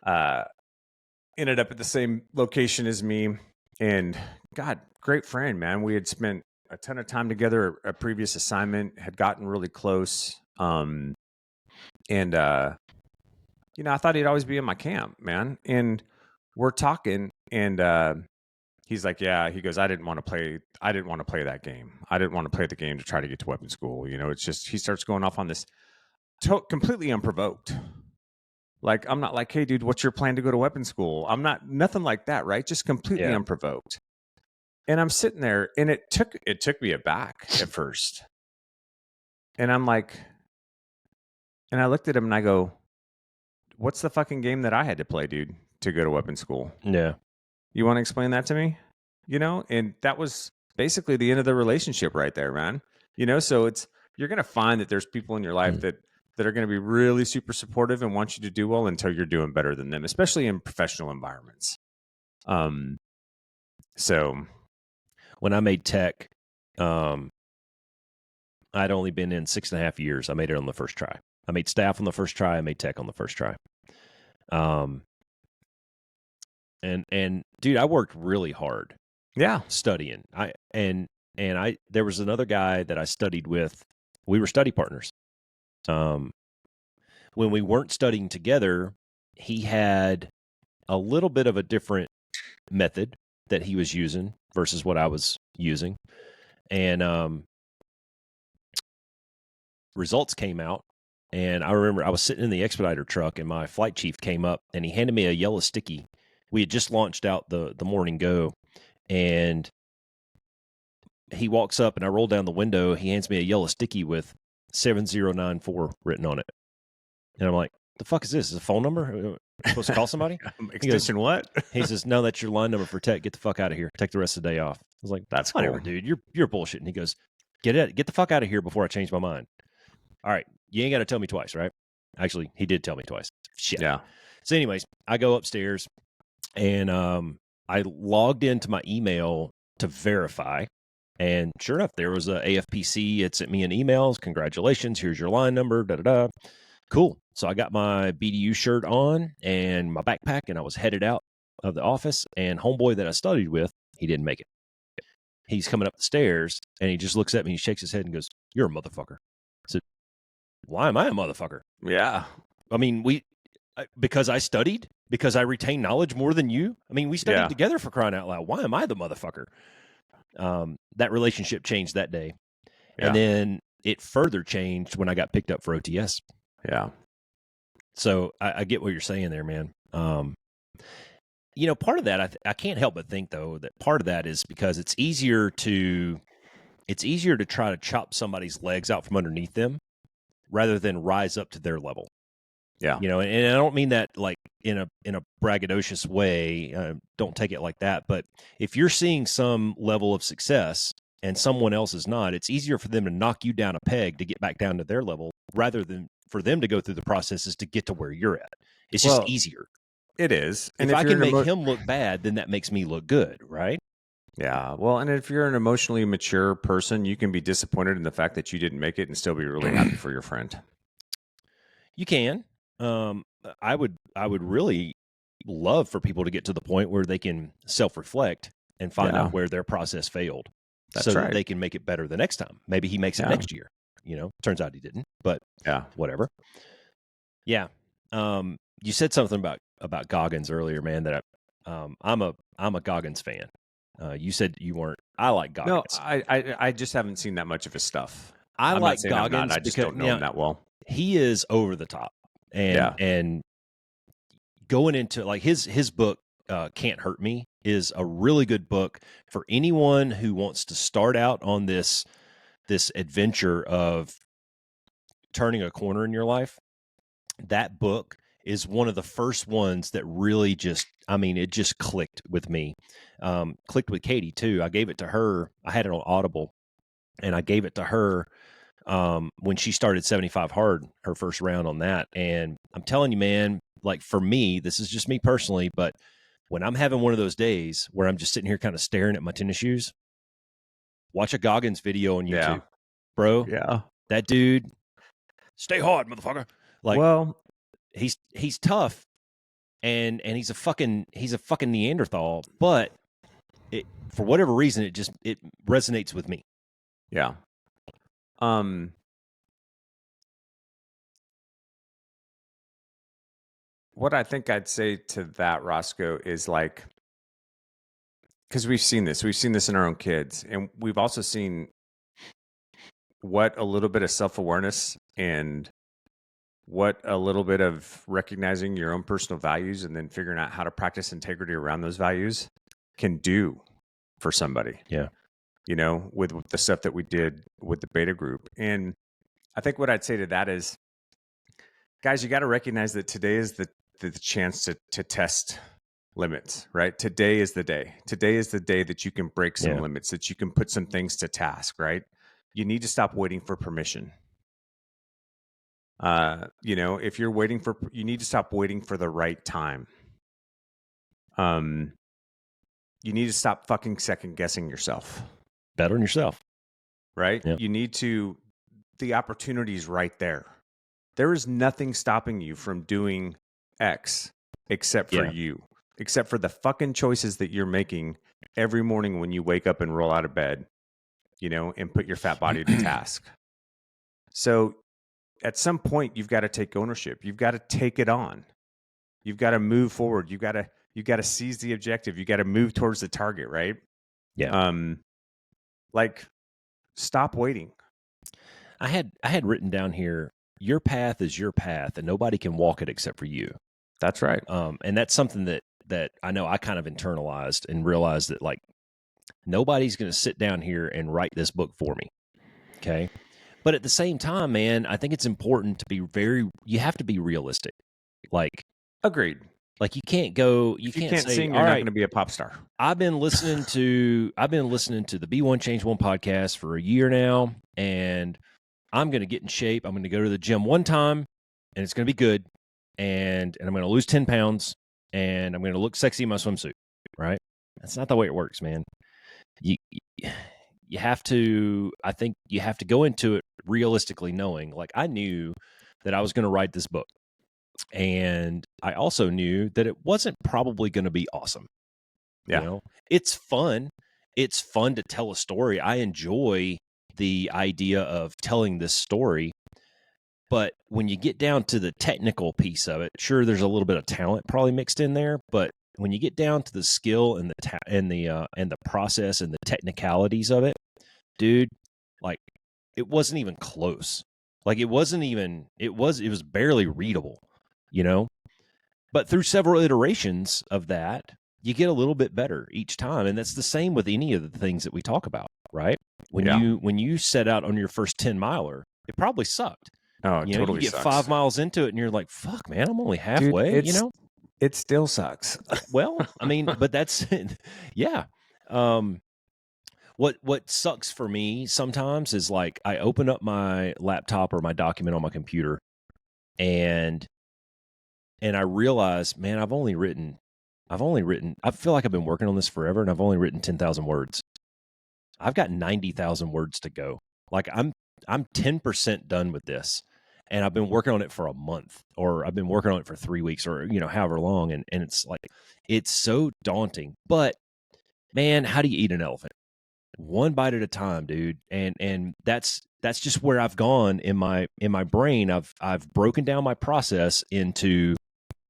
ended up at the same location as me. And God, great friend, man. We had spent a ton of time together. A previous assignment had gotten really close. And I thought he'd always be in my camp, man. And we're talking, and he's like, yeah, he goes, I didn't want to play that game. I didn't want to play the game to try to get to weapon school. It's just, he starts going off on this completely unprovoked. Like, I'm not like, hey dude, what's your plan to go to weapon school? I'm not, nothing like that. Right. Just completely unprovoked. And I'm sitting there, and it took me aback at first. And I'm like, and I looked at him and I go, what's the fucking game that I had to play, dude, to go to weapon school?
Yeah.
You want to explain that to me? And that was basically the end of the relationship right there, man. So you're going to find that there's people in your life that are going to be really super supportive and want you to do well until you're doing better than them, especially in professional environments. So
when I made tech, I'd only been in 6.5 years. I made it on the first try. I made staff on the first try. I made tech on the first try. And dude, I worked really hard.
Yeah.
Studying. There was another guy that I studied with. We were study partners. When we weren't studying together, he had a little bit of a different method that he was using versus what I was using. And results came out. And I remember I was sitting in the expediter truck, and my flight chief came up and he handed me a yellow sticky. We had just launched out the morning go, and he walks up, and I roll down the window. He hands me a yellow sticky with 7094 written on it. And I'm like, the fuck is this? Is this a phone number? Am I supposed to call somebody?
Extension what?
He says, no, that's your line number for tech. Get the fuck out of here. Take the rest of the day off. I was like,
that's
whatever,
cool.
dude. You're bullshitting. And he goes, get the fuck out of here before I change my mind. All right. You ain't got to tell me twice, right? Actually, he did tell me twice. Shit.
Yeah.
So anyways, I go upstairs, and I logged into my email to verify. And sure enough, there was a AFPC. It sent me an email. Congratulations. Here's your line number. Da-da-da. Cool. So I got my BDU shirt on and my backpack, and I was headed out of the office. And homeboy that I studied with, he didn't make it. He's coming up the stairs, and he just looks at me, he shakes his head and goes, "You're a motherfucker." I said, "Why am I a motherfucker?"
Yeah.
I mean, because I studied, because I retained knowledge more than you. I mean, we studied together, for crying out loud. Why am I the motherfucker? That relationship changed that day. Yeah. And then it further changed when I got picked up for OTS.
Yeah.
So I get what you're saying there, man. part of that, I can't help but think though that part of that is because it's easier to try to chop somebody's legs out from underneath them rather than rise up to their level.
Yeah.
And I don't mean that like in a braggadocious way. Don't take it like that. But if you're seeing some level of success and someone else is not, it's easier for them to knock you down a peg to get back down to their level rather than for them to go through the processes to get to where you're at. It's just easier.
It is.
And if I can make him look bad, then that makes me look good, right?
Yeah. Well, and if you're an emotionally mature person, you can be disappointed in the fact that you didn't make it and still be really happy for your friend.
You can. I would really love for people to get to the point where they can self-reflect and find out where their process failed.
That's
so
right.
that they can make it better the next time. Maybe he makes it next year. Turns out he didn't, but whatever. Yeah. You said something about Goggins earlier, man, that I'm a Goggins fan. You said you weren't. I like Goggins.
No, I just haven't seen that much of his stuff.
I'm
like
Goggins.
I just don't know him that well.
He is over the top, and going into like his book, Can't Hurt Me, is a really good book for anyone who wants to start out on this adventure of turning a corner in your life. That book is one of the first ones that really it just clicked with me. Clicked with Katie too. I gave it to her. I had it on Audible and I gave it to her when she started 75 Hard, her first round on that. And I'm telling you, man, like for me, this is just me personally, but when I'm having one of those days where I'm just sitting here kind of staring at my tennis shoes, watch a Goggins video on YouTube, bro.
Yeah.
That dude, stay hard, motherfucker. Like, well, he's tough and he's a fucking Neanderthal, but for whatever reason, it resonates with me.
Yeah. What I think I'd say to that, Roscoe, is like, because we've seen this in our own kids, and we've also seen what a little bit of self-awareness and what a little bit of recognizing your own personal values and then figuring out how to practice integrity around those values can do for somebody.
Yeah.
With the stuff that we did with the beta group. And I think what I'd say to that is, guys, you got to recognize that today is the chance to test limits, right? Today is the day. Today is the day that you can break some limits, that you can put some things to task, right? You need to stop waiting for permission. If you're waiting you need to stop waiting for the right time. You need to stop fucking second guessing yourself.
Bet on yourself.
Right?
Yep.
You need to, the opportunity is right there. There is nothing stopping you from doing X except for you, except for the fucking choices that you're making every morning when you wake up and roll out of bed, and put your fat body to task. So at some point, you've got to take ownership. You've got to take it on. You've got to move forward. You've got to seize the objective. You got to move towards the target, right?
Yeah.
Like, stop waiting.
I had written down here, your path is your path and nobody can walk it except for you.
That's right.
And that's something that I know I kind of internalized and realized that like nobody's going to sit down here and write this book for me. Okay. But at the same time, man, I think it's important to be you have to be realistic. Like,
agreed.
Like you can't say,
sing, you're not going to be a pop star.
I've been listening to the Be One Change One podcast for a year now, and I'm going to get in shape. I'm going to go to the gym one time, and it's going to be good, and I'm going to lose 10 pounds, and I'm going to look sexy in my swimsuit. Right? That's not the way it works, man. You have to. I think you have to go into it realistically, knowing like I knew that I was going to write this book. And I also knew that it wasn't probably going to be awesome.
Yeah.
It's fun. It's fun to tell a story. I enjoy the idea of telling this story. But when you get down to the technical piece of it, sure, there's a little bit of talent probably mixed in there. But when you get down to the skill and the process and the technicalities of it, dude, like it wasn't even close. Like it was barely readable. But through several iterations of that, you get a little bit better each time. And that's the same with any of the things that we talk about, right? When you set out on your first 10 miler, it probably sucked.
Oh, it
You
totally
get
sucks.
5 miles into it and you're like, fuck, man, I'm only halfway,
Dude, it still sucks.
Well, I mean, but that's, yeah. What sucks for me sometimes is like I open up my laptop or my document on my computer and I realize, man, I feel like I've been working on this forever and I've only written 10,000 words. I've got 90,000 words to go. Like I'm 10% done with this. And I've been working on it for a month, or I've been working on it for 3 weeks, or however long. And it's like, it's so daunting. But man, how do you eat an elephant? One bite at a time, dude. And that's just where I've gone in my brain. I've broken down my process into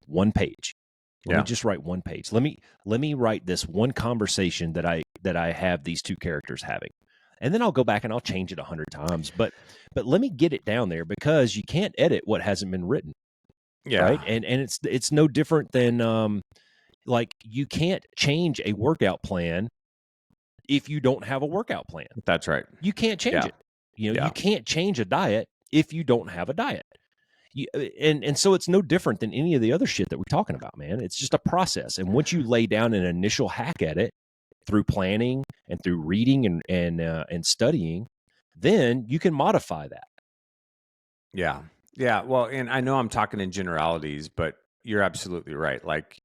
one page. Let me just write one page. Let me write this one conversation that I have these two characters having. And then I'll go back and I'll change it 100 times. But let me get it down there, because you can't edit what hasn't been written.
Yeah.
Right. And it's no different than like you can't change a workout plan if you don't have a workout plan.
That's right.
You can't change it. You can't change a diet if you don't have a diet. And so it's no different than any of the other shit that we're talking about, man. It's just a process. And once you lay down an initial hack at it through planning and through reading and studying, then you can modify that.
Yeah. Yeah. Well, and I know I'm talking in generalities, but you're absolutely right. Like,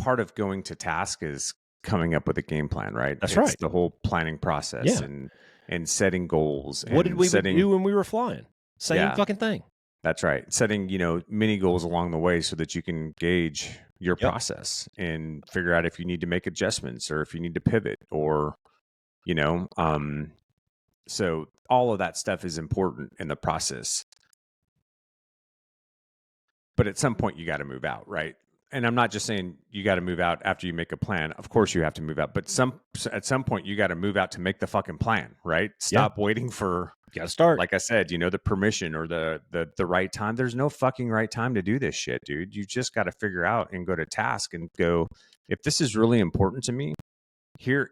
part of going to task is coming up with a game plan, right?
That's
It's
right.
The whole planning process and setting goals.
What did we do when we were flying? Same fucking thing.
That's right. Setting, mini goals along the way so that you can gauge your process and figure out if you need to make adjustments or if you need to pivot or, so all of that stuff is important in the process. But at some point you got to move out, right? And I'm not just saying you got to move out after you make a plan. Of course you have to move out, but at some point you got to move out to make the fucking plan, right? Stop waiting for,
got to start.
Like I said, the permission or the right time. There's no fucking right time to do this shit, dude. You just got to figure out and go to task and go, if this is really important to me, here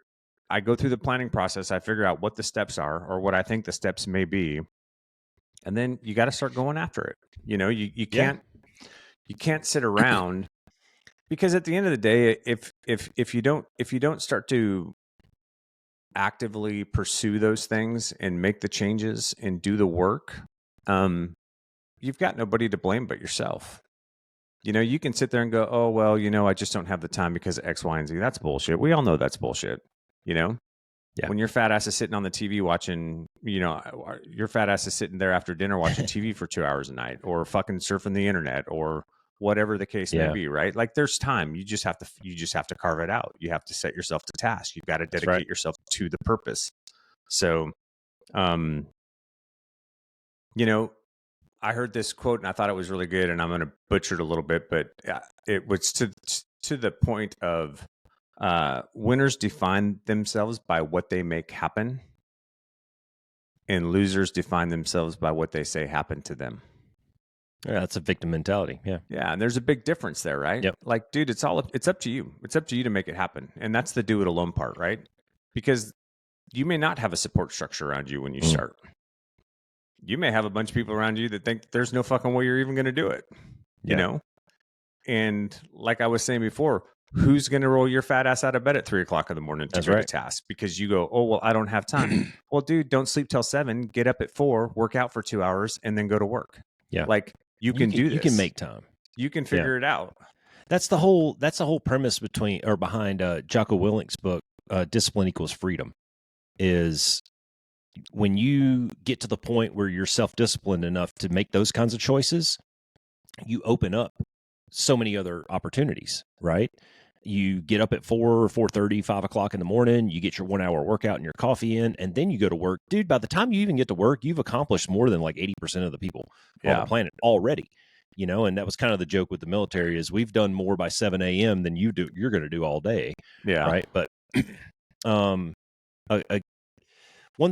I go through the planning process. I figure out what the steps are or what I think the steps may be. And then you got to start going after it. You can't sit around, because at the end of the day, if you don't start to actively pursue those things and make the changes and do the work, you've got nobody to blame but yourself. You can sit there and go, oh, well, I just don't have the time because of X, Y, and Z. That's bullshit. We all know that's bullshit. When your fat ass is sitting on the TV watching, your fat ass is sitting there after dinner watching TV for 2 hours a night, or fucking surfing the internet, or whatever the case may be, right? Like, there's time. You just have to carve it out. You have to set yourself to task. You've got to dedicate yourself to the purpose. So, I heard this quote and I thought it was really good, and I'm going to butcher it a little bit, but it was to the point of winners define themselves by what they make happen, and losers define themselves by what they say happened to them.
Yeah, that's a victim mentality. Yeah.
Yeah. And there's a big difference there, right?
Yep.
Like, dude, it's up to you. It's up to you to make it happen. And that's the do it alone part, right? Because you may not have a support structure around you when you start. You may have a bunch of people around you that think there's no fucking way you're even going to do it, you know? And like I was saying before, who's going to roll your fat ass out of bed at 3:00 in the morning to go to task? Because you go, oh, well, I don't have time. Well, dude, don't sleep till 7, get up at 4, work out for 2 hours, and then go to work.
Yeah.
Like, you can do this.
You can make time.
You can figure it out.
That's the whole premise behind Jocko Willink's book, Discipline Equals Freedom, is when you get to the point where you're self-disciplined enough to make those kinds of choices, you open up so many other opportunities, right? You get up at 4, 4:30, 5:00 in the morning, you get your 1 hour workout and your coffee in, and then you go to work. Dude, by the time you even get to work, you've accomplished more than like 80% of the people on the planet already. And that was kind of the joke with the military, is we've done more by 7 a.m. than you're going to do all day. Yeah. Right. But one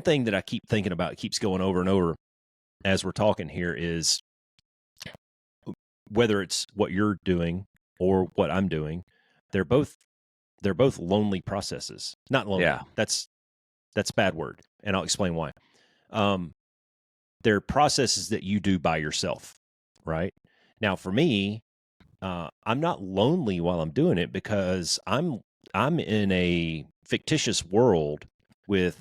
thing that I keep thinking about, keeps going over and over as we're talking here, is whether it's what you're doing or what I'm doing, they're both they're both lonely processes. Not lonely.
Yeah.
That's a bad word, and I'll explain why. They're processes that you do by yourself, right? Now, for me, I'm not lonely while I'm doing it because I'm in a fictitious world with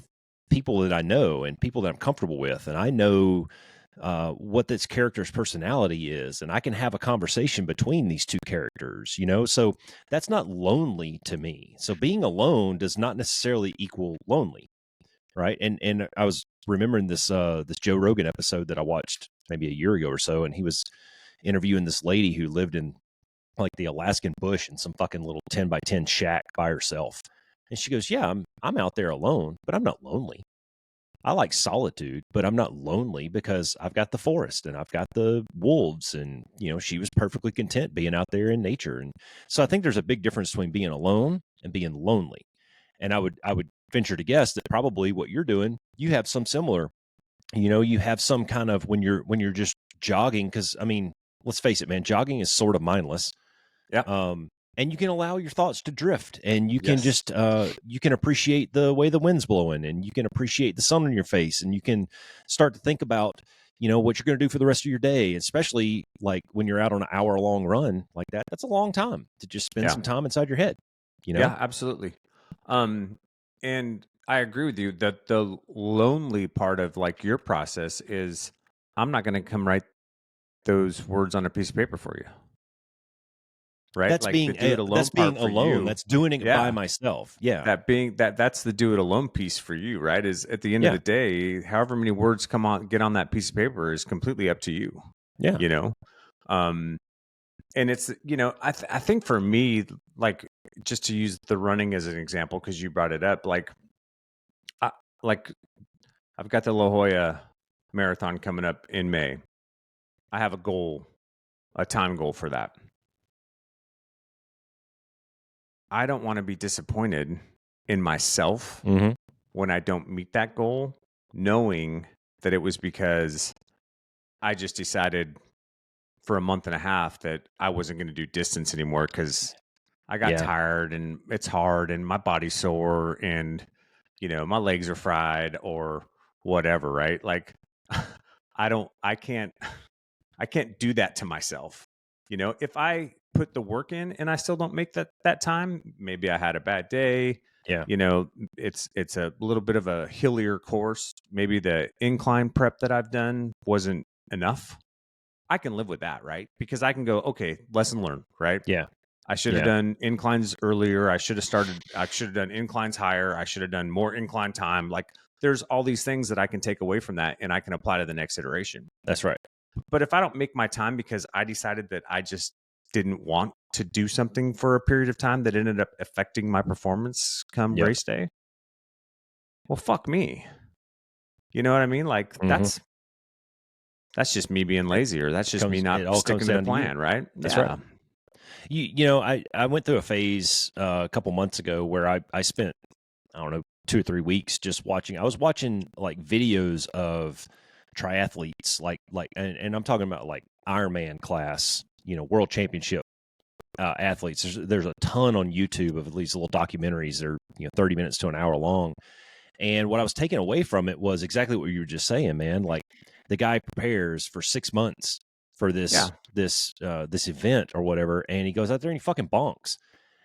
people that I know and people that I'm comfortable with, and I know what this character's personality is, and I can have a conversation between these two characters, so that's not lonely to me. So being alone does not necessarily equal lonely, right? And I was remembering this Joe Rogan episode that I watched maybe a year ago or so, and he was interviewing this lady who lived in like the Alaskan bush in some fucking little 10 by 10 shack by herself. And she goes, yeah, I'm out there alone, but I'm not lonely. I like solitude, but I'm not lonely because I've got the forest and I've got the wolves. And, she was perfectly content being out there in nature. And so I think there's a big difference between being alone and being lonely. And I would venture to guess that probably what you're doing, you have some similar, you have some kind of, when you're just jogging, because I mean, let's face it, man, jogging is sort of mindless.
Yeah.
And you can allow your thoughts to drift, and you can
Yes.
just you can appreciate the way the wind's blowing, and you can appreciate the sun on your face, and you can start to think about what you're going to do for the rest of your day, especially like when you're out on an hour-long run like that. That's a long time to just spend some time inside your head.
Yeah, absolutely. And I agree with you that the lonely part of like your process is I'm not going to come write those words on a piece of paper for you. Right?
That's
Like the
being
do it alone part for
alone.
you.
That's doing it by
Yeah.
myself. Yeah.
That's the do it alone piece for you, right? Is at the end of
Yeah.
the day, however many words get on that piece of paper is completely up to you.
Yeah.
Um and it's I think for me, like, just to use the running as an example because you brought it up, like I've got the La Jolla marathon coming up in May. I have a time goal for that. I don't want to be disappointed in myself when I don't meet that goal, knowing that it was because I just decided for a month and a half that I wasn't going to do distance anymore because I got tired and it's hard and my body's sore and my legs are fried or whatever, right? Like I can't do that to myself. If I put the work in and I still don't make that time, maybe I had a bad day.
Yeah.
It's a little bit of a hillier course. Maybe the incline prep that I've done wasn't enough. I can live with that, right? Because I can go, okay, lesson learned, right?
Yeah.
I should have done inclines earlier. I should have done inclines higher. I should have done more incline time. Like there's all these things that I can take away from that and I can apply to the next iteration.
That's right.
But if I don't make my time because I decided that I just didn't want to do something for a period of time that ended up affecting my performance come race day, well, fuck me. You know what I mean? Like that's just me being lazy, or that's just me not sticking to the plan, right?
That's right. I went through a phase a couple months ago where I spent, I don't know, 2 or 3 weeks just watching. I was watching like videos of triathletes, and I'm talking about like Ironman class, world championship athletes. There's a ton on YouTube of these little documentaries. They're 30 minutes to an hour long. And what I was taking away from it was exactly what you were just saying, man. Like the guy prepares for 6 months for this event or whatever, and he goes out there and he fucking bonks.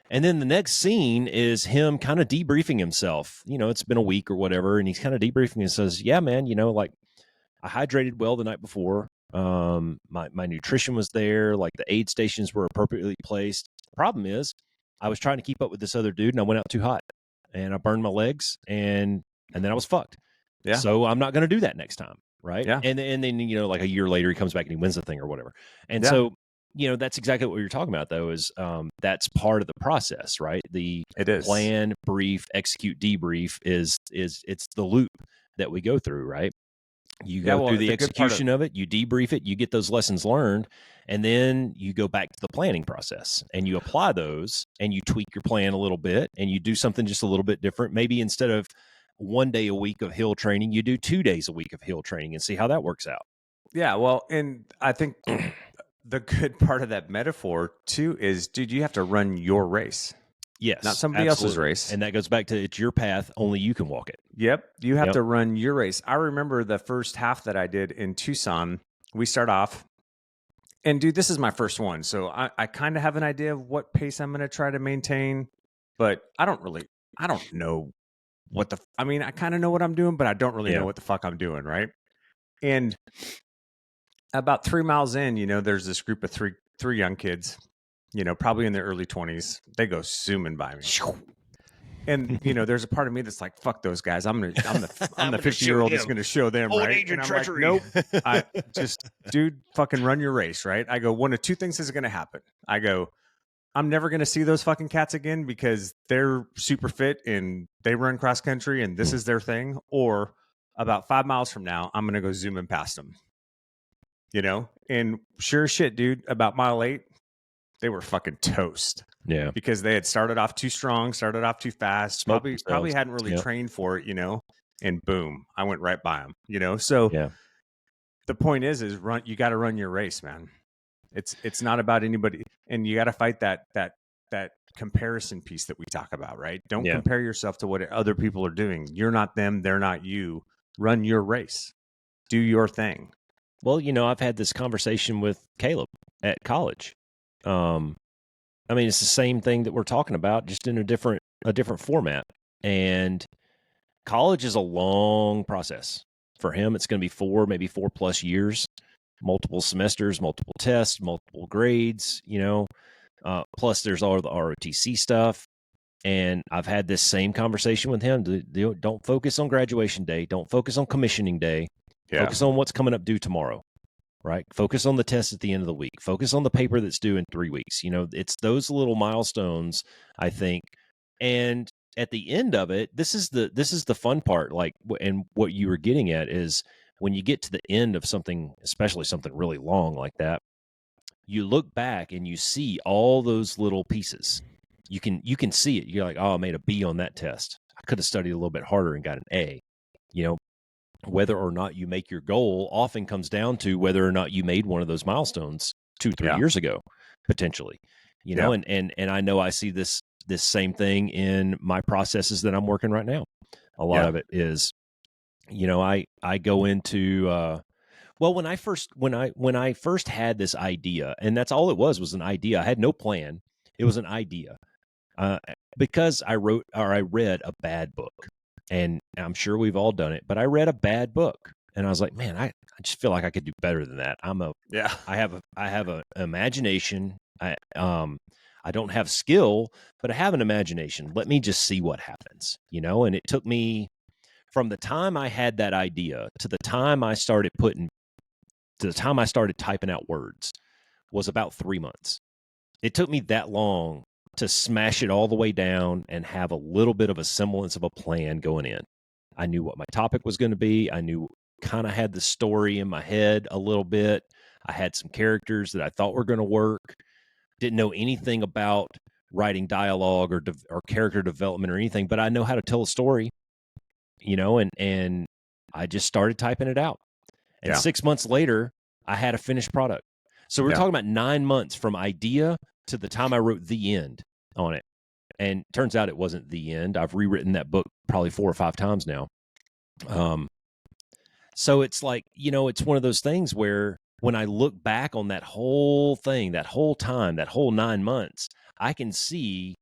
And then the next scene is him kind of debriefing himself. It's been a week or whatever, and he's kind of debriefing and says, "Yeah, man, like I hydrated well the night before. My nutrition was there. Like the aid stations were appropriately placed. The problem is, I was trying to keep up with this other dude, and I went out too hot, and I burned my legs, and then I was fucked.
Yeah.
So I'm not going to do that next time, right?
Yeah.
And then like a year later, he comes back and he wins the thing or whatever. And so that's exactly what you're talking about, though. Is that's part of the process, right?
It is
plan, brief, execute, debrief is it's the loop that we go through, right? You go through the execution of it, you debrief it, you get those lessons learned, and then you go back to the planning process and you apply those and you tweak your plan a little bit and you do something just a little bit different. Maybe instead of 1 day a week of hill training, you do 2 days a week of hill training and see how that works out.
Yeah. Well, and I think the good part of that metaphor too is, dude, you have to run your race.
Yes,
not somebody else's
absolutely.
race.
And that goes back to it's your path, only you can walk it.
Yep. You have
Yep.
to run your race. I remember the first half that I did in Tucson. We start off, and dude, this is my first one. So I kind of have an idea of what pace I'm going to try to maintain, but I don't know I mean, I kind of know what I'm doing, but I don't really know what the fuck I'm doing. Right. And about 3 miles in, there's this group of three young kids, probably in their early 20s. They go zooming by me. And there's a part of me that's like, "Fuck those guys! I'm the 50-year-old that's gonna show them,
Old
right?"
age
And
and
I'm
treachery.
like, "Nope, dude, fucking run your race, right?" I go, one of two things is gonna happen. I go, I'm never gonna see those fucking cats again because they're super fit and they run cross country and this is their thing. Or about 5 miles from now, I'm gonna go zooming past them, And sure as shit, dude, about mile 8, they were fucking toast.
Yeah.
Because they had started off too strong, started off too fast, probably hadn't really trained for it, and boom, I went right by them, So the point is you got to run your race, man. It's not about anybody, and you got to fight that comparison piece that we talk about, right? Don't compare yourself to what other people are doing. You're not them, they're not you. Run your race. Do your thing.
Well, I've had this conversation with Caleb at college. I mean, it's the same thing that we're talking about, just in a different format. And college is a long process. For him, it's going to be maybe 4+ years, multiple semesters, multiple tests, multiple grades, plus there's all the ROTC stuff. And I've had this same conversation with him. Don't focus on graduation day. Don't focus on commissioning day. Yeah. Focus on what's coming up due tomorrow. Right? Focus on the test at the end of the week. Focus on the paper that's due in 3 weeks. It's those little milestones, I think. And at the end of it, this is the fun part. Like, and what you were getting at is when you get to the end of something, especially something really long like that, you look back and you see all those little pieces. You can see it. You're like, oh, I made a B on that test. I could have studied a little bit harder and got an A. Whether or not you make your goal often comes down to whether or not you made one of those milestones 2-3 years ago, potentially, and I know I see this same thing in my processes that I'm working right now. A lot of it is, I go into, well, when I first had this idea, and that's all it was an idea. I had no plan. It was an idea, because I read a bad book. And I'm sure we've all done it, but I read a bad book and I was like, man, I just feel like I could do better than that. I have an imagination. I don't have skill, but I have an imagination. Let me just see what happens, and it took me from the time I had that idea to the time I started typing out words was about 3 months. It took me that long to smash it all the way down and have a little bit of a semblance of a plan going in. I knew what my topic was going to be. I knew, kind of had the story in my head a little bit. I had some characters that I thought were going to work. Didn't know anything about writing dialogue or character development or anything, but I know how to tell a story, and I just started typing it out. And 6 months later, I had a finished product. So we're talking about 9 months from idea to the time I wrote the end on it. And turns out it wasn't the end. I've rewritten that book probably 4 or 5 times now. So it's like, it's one of those things where when I look back on that whole thing, that whole time, that whole 9 months, I can see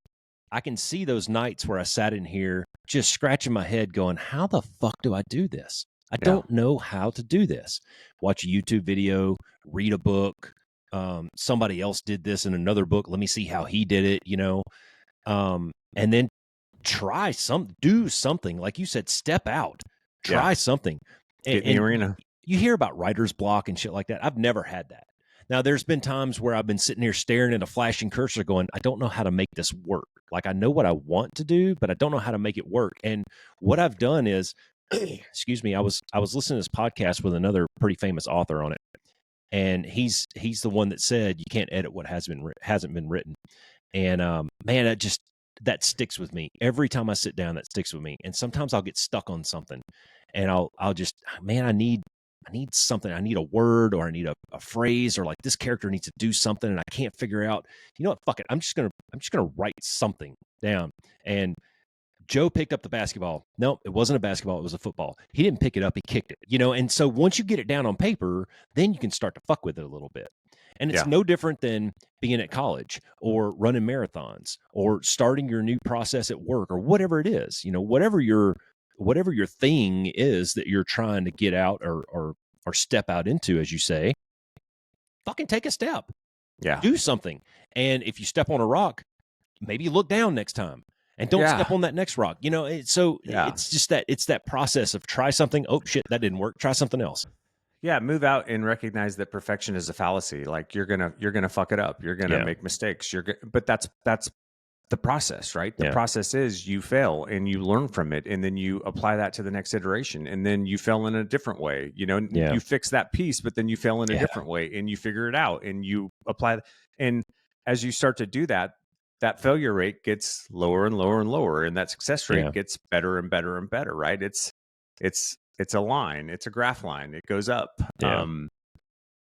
those nights where I sat in here just scratching my head going, how the fuck do I do this? I don't know how to do this. Watch a YouTube video, read a book. Somebody else did this in another book. Let me see how he did it, and then do something. Like you said, step out, try something.
Get in the arena.
You hear about writer's block and shit like that. I've never had that. Now, there's been times where I've been sitting here staring at a flashing cursor going, I don't know how to make this work. Like, I know what I want to do, but I don't know how to make it work. And what I've done is, excuse me, I was listening to this podcast with another pretty famous author on it. And he's the one that said, you can't edit what hasn't been written. And man, that sticks with me. Every time I sit down, that sticks with me. And sometimes I'll get stuck on something and I'll just, man, I need I need something. I need a word, or I need a phrase, or like this character needs to do something and I can't figure out, you know what, fuck it. I'm just going to write something down. And Joe picked up the basketball. No, it wasn't a basketball. It was a football. He didn't pick it up. He kicked it, you know? And so once you get it down on paper, then you can start to fuck with it a little bit. And it's no different than being at college or running marathons or starting your new process at work or whatever it is, you know, whatever your thing is that you're trying to get out or step out into, as you say, fucking take a step.
Yeah.
Do something. And if you step on a rock, maybe look down next time. And don't step on that next rock, you know. It's just that process of try something. Oh shit, that didn't work. Try something else.
Yeah, move out and recognize that perfection is a fallacy. Like you're gonna fuck it up. You're gonna make mistakes. But that's the process, right? The process is you fail and you learn from it, and then you apply that to the next iteration, and then you fail in a different way. You know, you fix that piece, but then you fail in a different way, and you figure it out, and you apply. And as you start to do that, that failure rate gets lower and lower and lower, and that success rate gets better and better and better, right? It's a line, it's a graph line, it goes up. And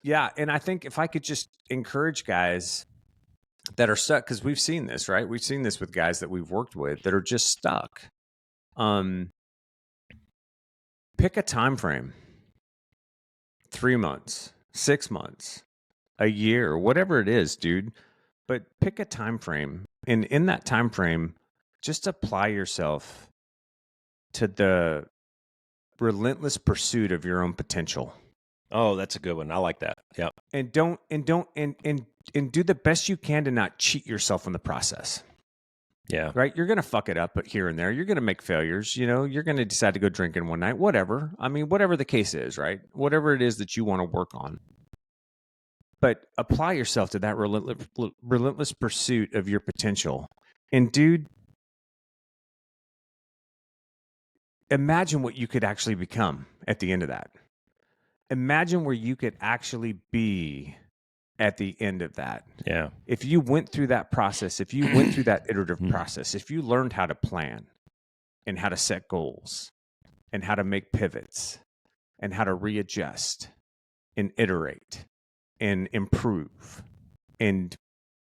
I think if I could just encourage guys that are stuck, because we've seen this, right? We've seen this with guys that we've worked with that are just stuck. Pick a time frame. 3 months, 6 months, a year, whatever it is, dude. But pick a time frame, and in that time frame, just apply yourself to the relentless pursuit of your own potential.
Oh, that's a good one. I like that. Yeah.
And do the best you can to not cheat yourself in the process.
Yeah.
Right? You're going to fuck it up but here and there. You're going to make failures, you know, you're going to decide to go drinking one night, whatever. I mean, whatever the case is, right? Whatever it is that you want to work on. But apply yourself to that relentless pursuit of your potential. And dude, imagine what you could actually become at the end of that. Imagine where you could actually be at the end of that.
Yeah.
If you went through that process, if you went through that iterative process, if you learned how to plan and how to set goals and how to make pivots and how to readjust and iterate and improve and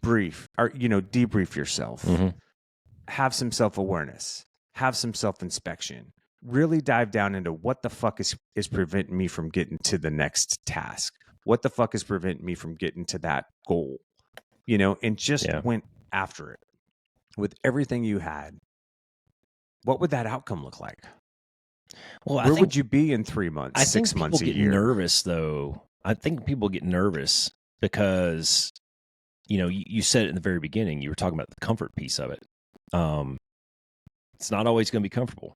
debrief yourself, have some self-awareness, have some self-inspection, really dive down into what the fuck is preventing me from getting to the next task. What the fuck is preventing me from getting to that goal, you know, and just went after it with everything you had. What would that outcome look like? Well, where would you be in 3 months, 6 months, a year?
I think people get nervous, though. I think people get nervous because, you know, you said it in the very beginning. You were talking about the comfort piece of it. It's not always going to be comfortable.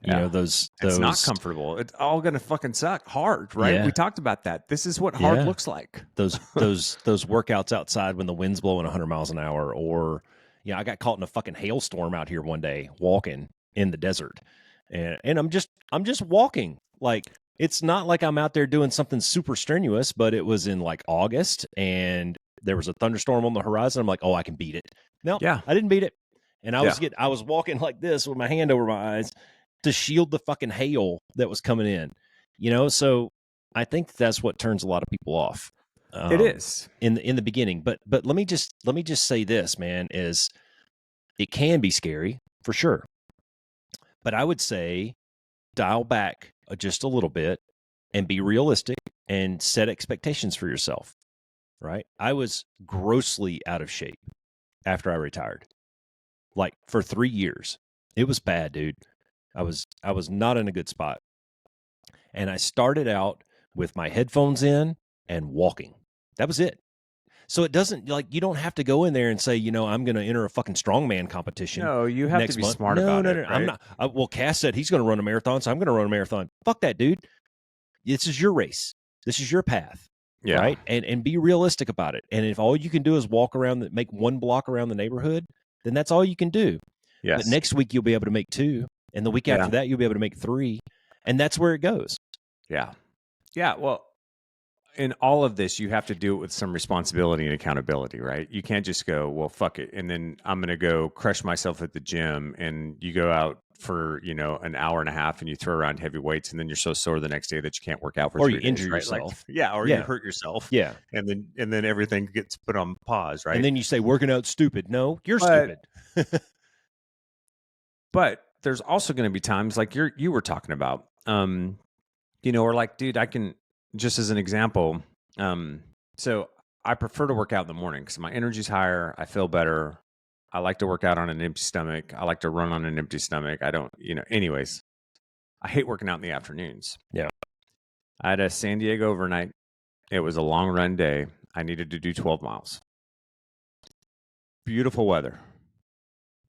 You know, those
it's not comfortable. It's all going to fucking suck hard, right? Yeah. We talked about that. This is what hard looks like.
those workouts outside when the wind's blowing 100 miles an hour, or, you know, I got caught in a fucking hailstorm out here one day walking in the desert, and I'm just walking. Like, it's not like I'm out there doing something super strenuous, but it was in like August and there was a thunderstorm on the horizon. I'm like, oh, I can beat it. No, I didn't beat it. And I was walking like this with my hand over my eyes to shield the fucking hail that was coming in, you know? So I think that's what turns a lot of people off.
It is
in the beginning, but let me just say this, man, is it can be scary for sure. But I would say dial back just a little bit and be realistic and set expectations for yourself, right? I was grossly out of shape after I retired. Like for 3 years. It was bad, dude. I was not in a good spot. And I started out with my headphones in and walking. That was it. So it doesn't, like, you don't have to go in there and say, you know, I'm going to enter a fucking strongman competition.
No, you have to be smart about it. No, right?
I'm not. Well, Cass said he's going to run a marathon, so I'm going to run a marathon. Fuck that, dude. This is your race. This is your path. Yeah. Right. And be realistic about it. And if all you can do is make one block around the neighborhood, then that's all you can do.
Yes.
But next week you'll be able to make 2. And the week after that, you'll be able to make 3. And that's where it goes.
Yeah. Yeah. Well, in all of this, you have to do it with some responsibility and accountability, right? You can't just go, well, fuck it, and then I'm going to go crush myself at the gym, and you go out for, you know, an hour and a half and you throw around heavy weights, and then you're so sore the next day that you can't work out for
Or
3
you
days,
injure
right? Like,
yourself.
yeah, or you hurt yourself.
Yeah.
And then everything gets put on pause, right?
And then you say working out stupid. No, you're
But-
stupid.
But there's also going to be times like you were talking about, you know, or like, dude, I can, just as an example, so I prefer to work out in the morning because my energy's higher. I feel better. I like to work out on an empty stomach. I like to run on an empty stomach. I don't, you know, anyways, I hate working out in the afternoons.
Yeah.
I had a San Diego overnight. It was a long run day. I needed to do 12 miles. Beautiful weather.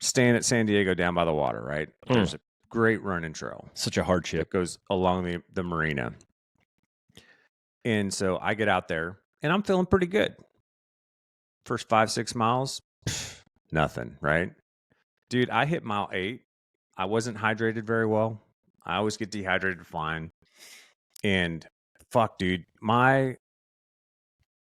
Staying at San Diego down by the water, right? There's a great running trail.
Such a hardship.
That goes along the marina. And so I get out there and I'm feeling pretty good. First 5-6 miles, nothing, right? Dude, I hit mile 8. I wasn't hydrated very well. I always get dehydrated flying. And fuck, dude, my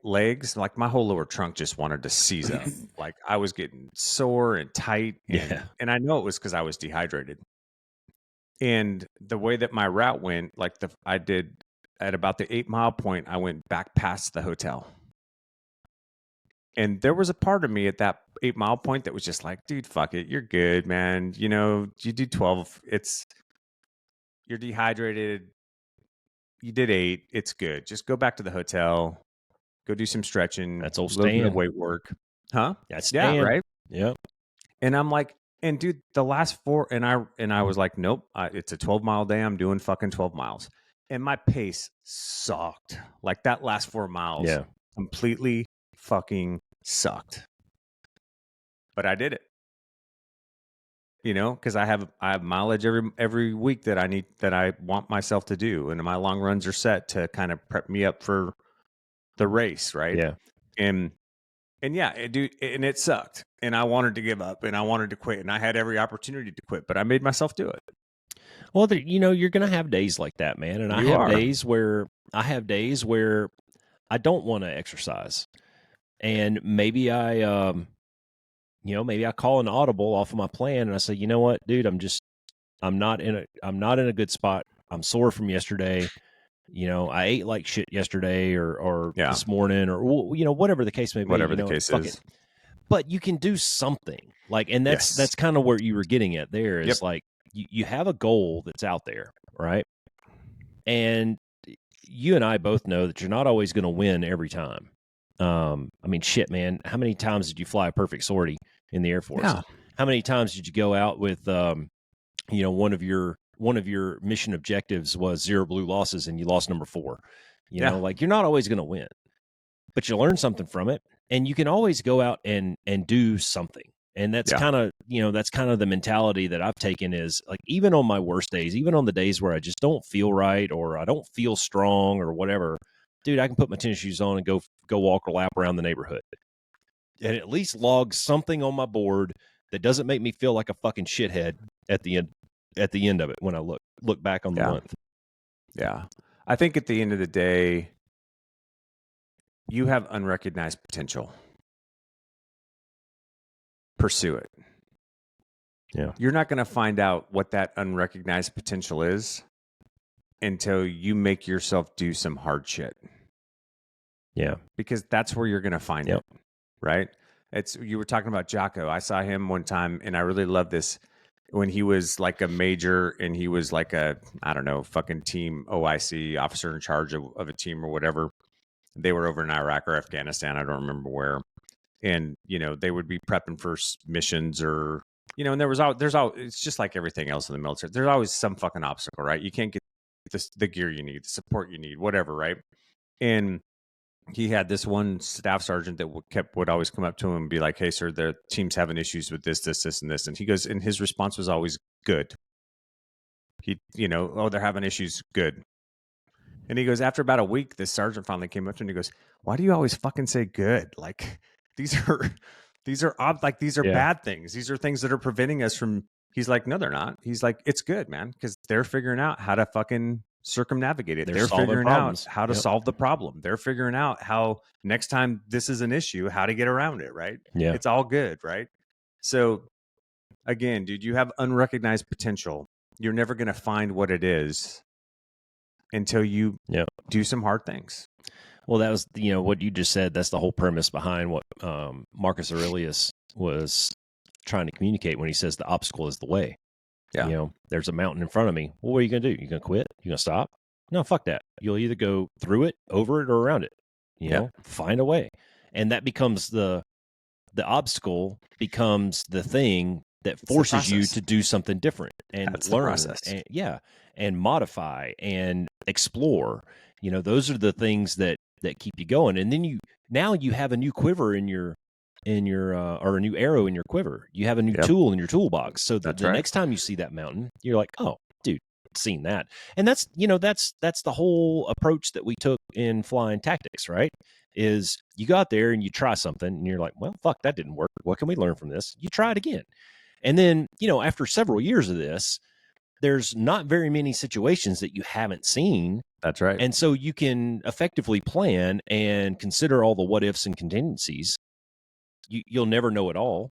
legs, like my whole lower trunk just wanted to seize up. Like I was getting sore and tight. And I know it was because I was dehydrated. And the way that my route went, like I did at about the 8-mile point, I went back past the hotel. And there was a part of me at that 8-mile point that was just like, dude, fuck it. You're good, man. You know, you do 12. You're dehydrated. You did 8. It's good. Just go back to the hotel. Go do some stretching.
That's old
a little bit of
Stan.
weight work. Huh?
That's Stan.
Yeah, right?
Yep.
And I'm like, and dude, the last 4, and I was like, nope, it's a 12-mile day. I'm doing fucking 12 miles. And my pace sucked. Like that last 4 miles completely fucking sucked. But I did it. You know, because I have mileage every week that I want myself to do. And my long runs are set to kind of prep me up for the race, right?
Yeah.
And yeah, dude, and it sucked. And I wanted to give up and I wanted to quit. And I had every opportunity to quit, but I made myself do it.
Well, you know, you're going to have days like that, man. And I have days where I don't want to exercise. And maybe maybe I call an audible off of my plan and I say, you know what, dude, I'm not in a good spot. I'm sore from yesterday. You know, I ate like shit yesterday or this morning or, you know, whatever the case may be.
Whatever the case is.
But you can do something like, and that's kind of where you were getting at there is like, you have a goal that's out there, right? And you and I both know that you're not always going to win every time. I mean, shit, man, how many times did you fly a perfect sortie in the Air Force?
Yeah.
How many times did you go out with, you know, one of your mission objectives was 0 blue losses and you lost number 4? You know, like you're not always going to win, but you learn something from it and you can always go out and do something. And that's kind of, you know, that's kind of the mentality that I've taken is like, even on my worst days, even on the days where I just don't feel right or I don't feel strong or whatever, dude, I can put my tennis shoes on and go walk a lap around the neighborhood and at least log something on my board that doesn't make me feel like a fucking shithead at the end of it when I look back on the month.
Yeah. I think at the end of the day, you have unrecognized potential. Pursue it.
Yeah.
You're not going to find out what that unrecognized potential is until you make yourself do some hard shit.
Yeah.
Because that's where you're going to find it. Right? You were talking about Jocko. I saw him one time and I really love this when he was like a major and he was like a, I don't know, fucking team OIC officer in charge of a team or whatever. They were over in Iraq or Afghanistan. I don't remember where. And, you know, they would be prepping for missions or, you know, and there's always, it's just like everything else in the military. There's always some fucking obstacle, right? You can't get the gear you need, the support you need, whatever, right? And he had this one staff sergeant that would always come up to him and be like, hey, sir, the team's having issues with this, and this. And he goes, and his response was always good. You know, oh, they're having issues. Good. And he goes, after about a week, this sergeant finally came up to him and he goes, why do you always fucking say good? Like these are bad things. These are things that are preventing us from, he's like, no, they're not. He's like, it's good, man. Cause they're figuring out how to fucking circumnavigate it.
They're
They're
solving
figuring
problems.
out how to solve the problem. They're figuring out how next time this is an issue, how to get around it, right?
Yeah.
It's all good, right? So again, dude, you have unrecognized potential. You're never going to find what it is until you do some hard things.
Well, that was, what you just said. That's the whole premise behind what Marcus Aurelius was trying to communicate when he says the obstacle is the way.
Yeah.
There's a mountain in front of me. Well, what are you going to do? You going to quit? You going to stop? No, fuck that. You'll either go through it, over it, or around it. Find a way. And that becomes the obstacle becomes the thing that forces you to do something different and learn and modify and explore. Those are the things that keep you going. And then now you have a new quiver in your or a new arrow in your quiver. You have a new tool in your toolbox. So the next time you see that mountain, you're like, oh, dude, seen that. And that's the whole approach that we took in flying tactics, right? Is you go out there and you try something and you're like, well, fuck, that didn't work. What can we learn from this? You try it again. And then, after several years of this, there's not very many situations that you haven't seen.
That's right.
And so you can effectively plan and consider all the what ifs and contingencies. You'll never know it all,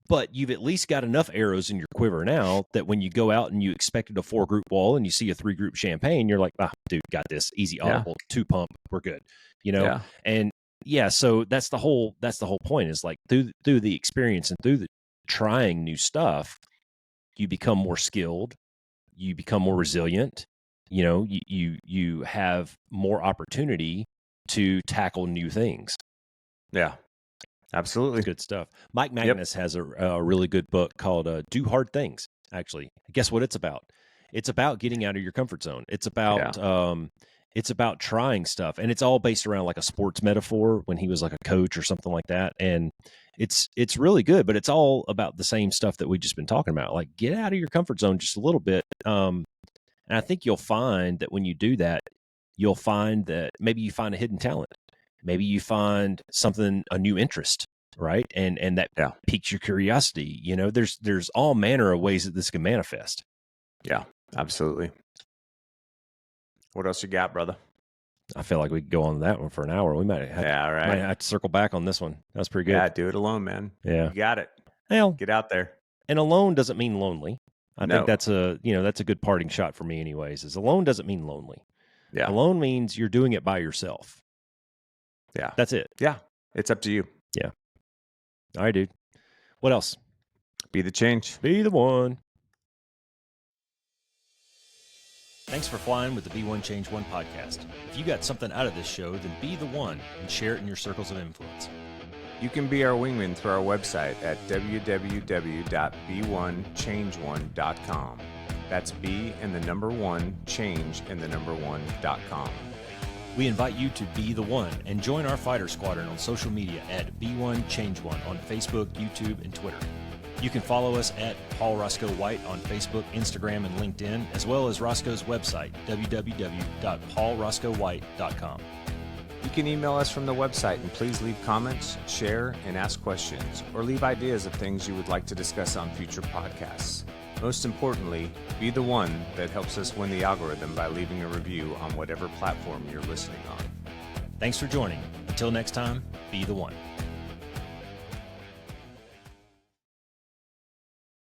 but you've at least got enough arrows in your quiver now that when you go out and you expected a 4-group wall and you see a 3-group champagne, you're like, dude, got this. Easy audible, 2-pump, we're good. And so that's the whole point is like through the experience and through the trying new stuff, you become more skilled, you become more resilient, you have more opportunity to tackle new things.
Yeah. Absolutely.
Good stuff. Mike Magnus has a really good book called Do Hard Things, actually. Guess what it's about? It's about getting out of your comfort zone. It's about trying stuff. And it's all based around like a sports metaphor when he was like a coach or something like that. And it's really good, but it's all about the same stuff that we've just been talking about. Like get out of your comfort zone just a little bit. And I think you'll find that when you do that, you'll find that maybe you find a hidden talent. Maybe you find a new interest, right? And that piques your curiosity. There's all manner of ways that this can manifest.
Yeah, absolutely. What else you got, brother?
I feel like we could go on that one for an hour. We might have to circle back on this one. That was pretty good.
Yeah, do it alone, man.
Yeah.
You got it.
Well,
get out there.
And alone doesn't mean lonely. I think that's a good parting shot for me anyways, is alone doesn't mean lonely.
Yeah.
Alone means you're doing it by yourself.
Yeah.
That's it.
Yeah. It's up to you.
Yeah. All right, dude. What else?
Be the change.
Be the one. Thanks for flying with the Be One Change One podcast. If you got something out of this show, then be the one and share it in your circles of influence.
You can be our wingman through our website at www.be1change1.com. That's B and the number 1, change and the number 1.com.
We invite you to be the one and join our fighter squadron on social media at Be1Change1 on Facebook, YouTube, and Twitter. You can follow us at Paul Roscoe White on Facebook, Instagram, and LinkedIn, as well as Roscoe's website, www.paulroscoewhite.com.
You can email us from the website and please leave comments, share, and ask questions, or leave ideas of things you would like to discuss on future podcasts. Most importantly, be the one that helps us win the algorithm by leaving a review on whatever platform you're listening on.
Thanks for joining. Until next time, be the one.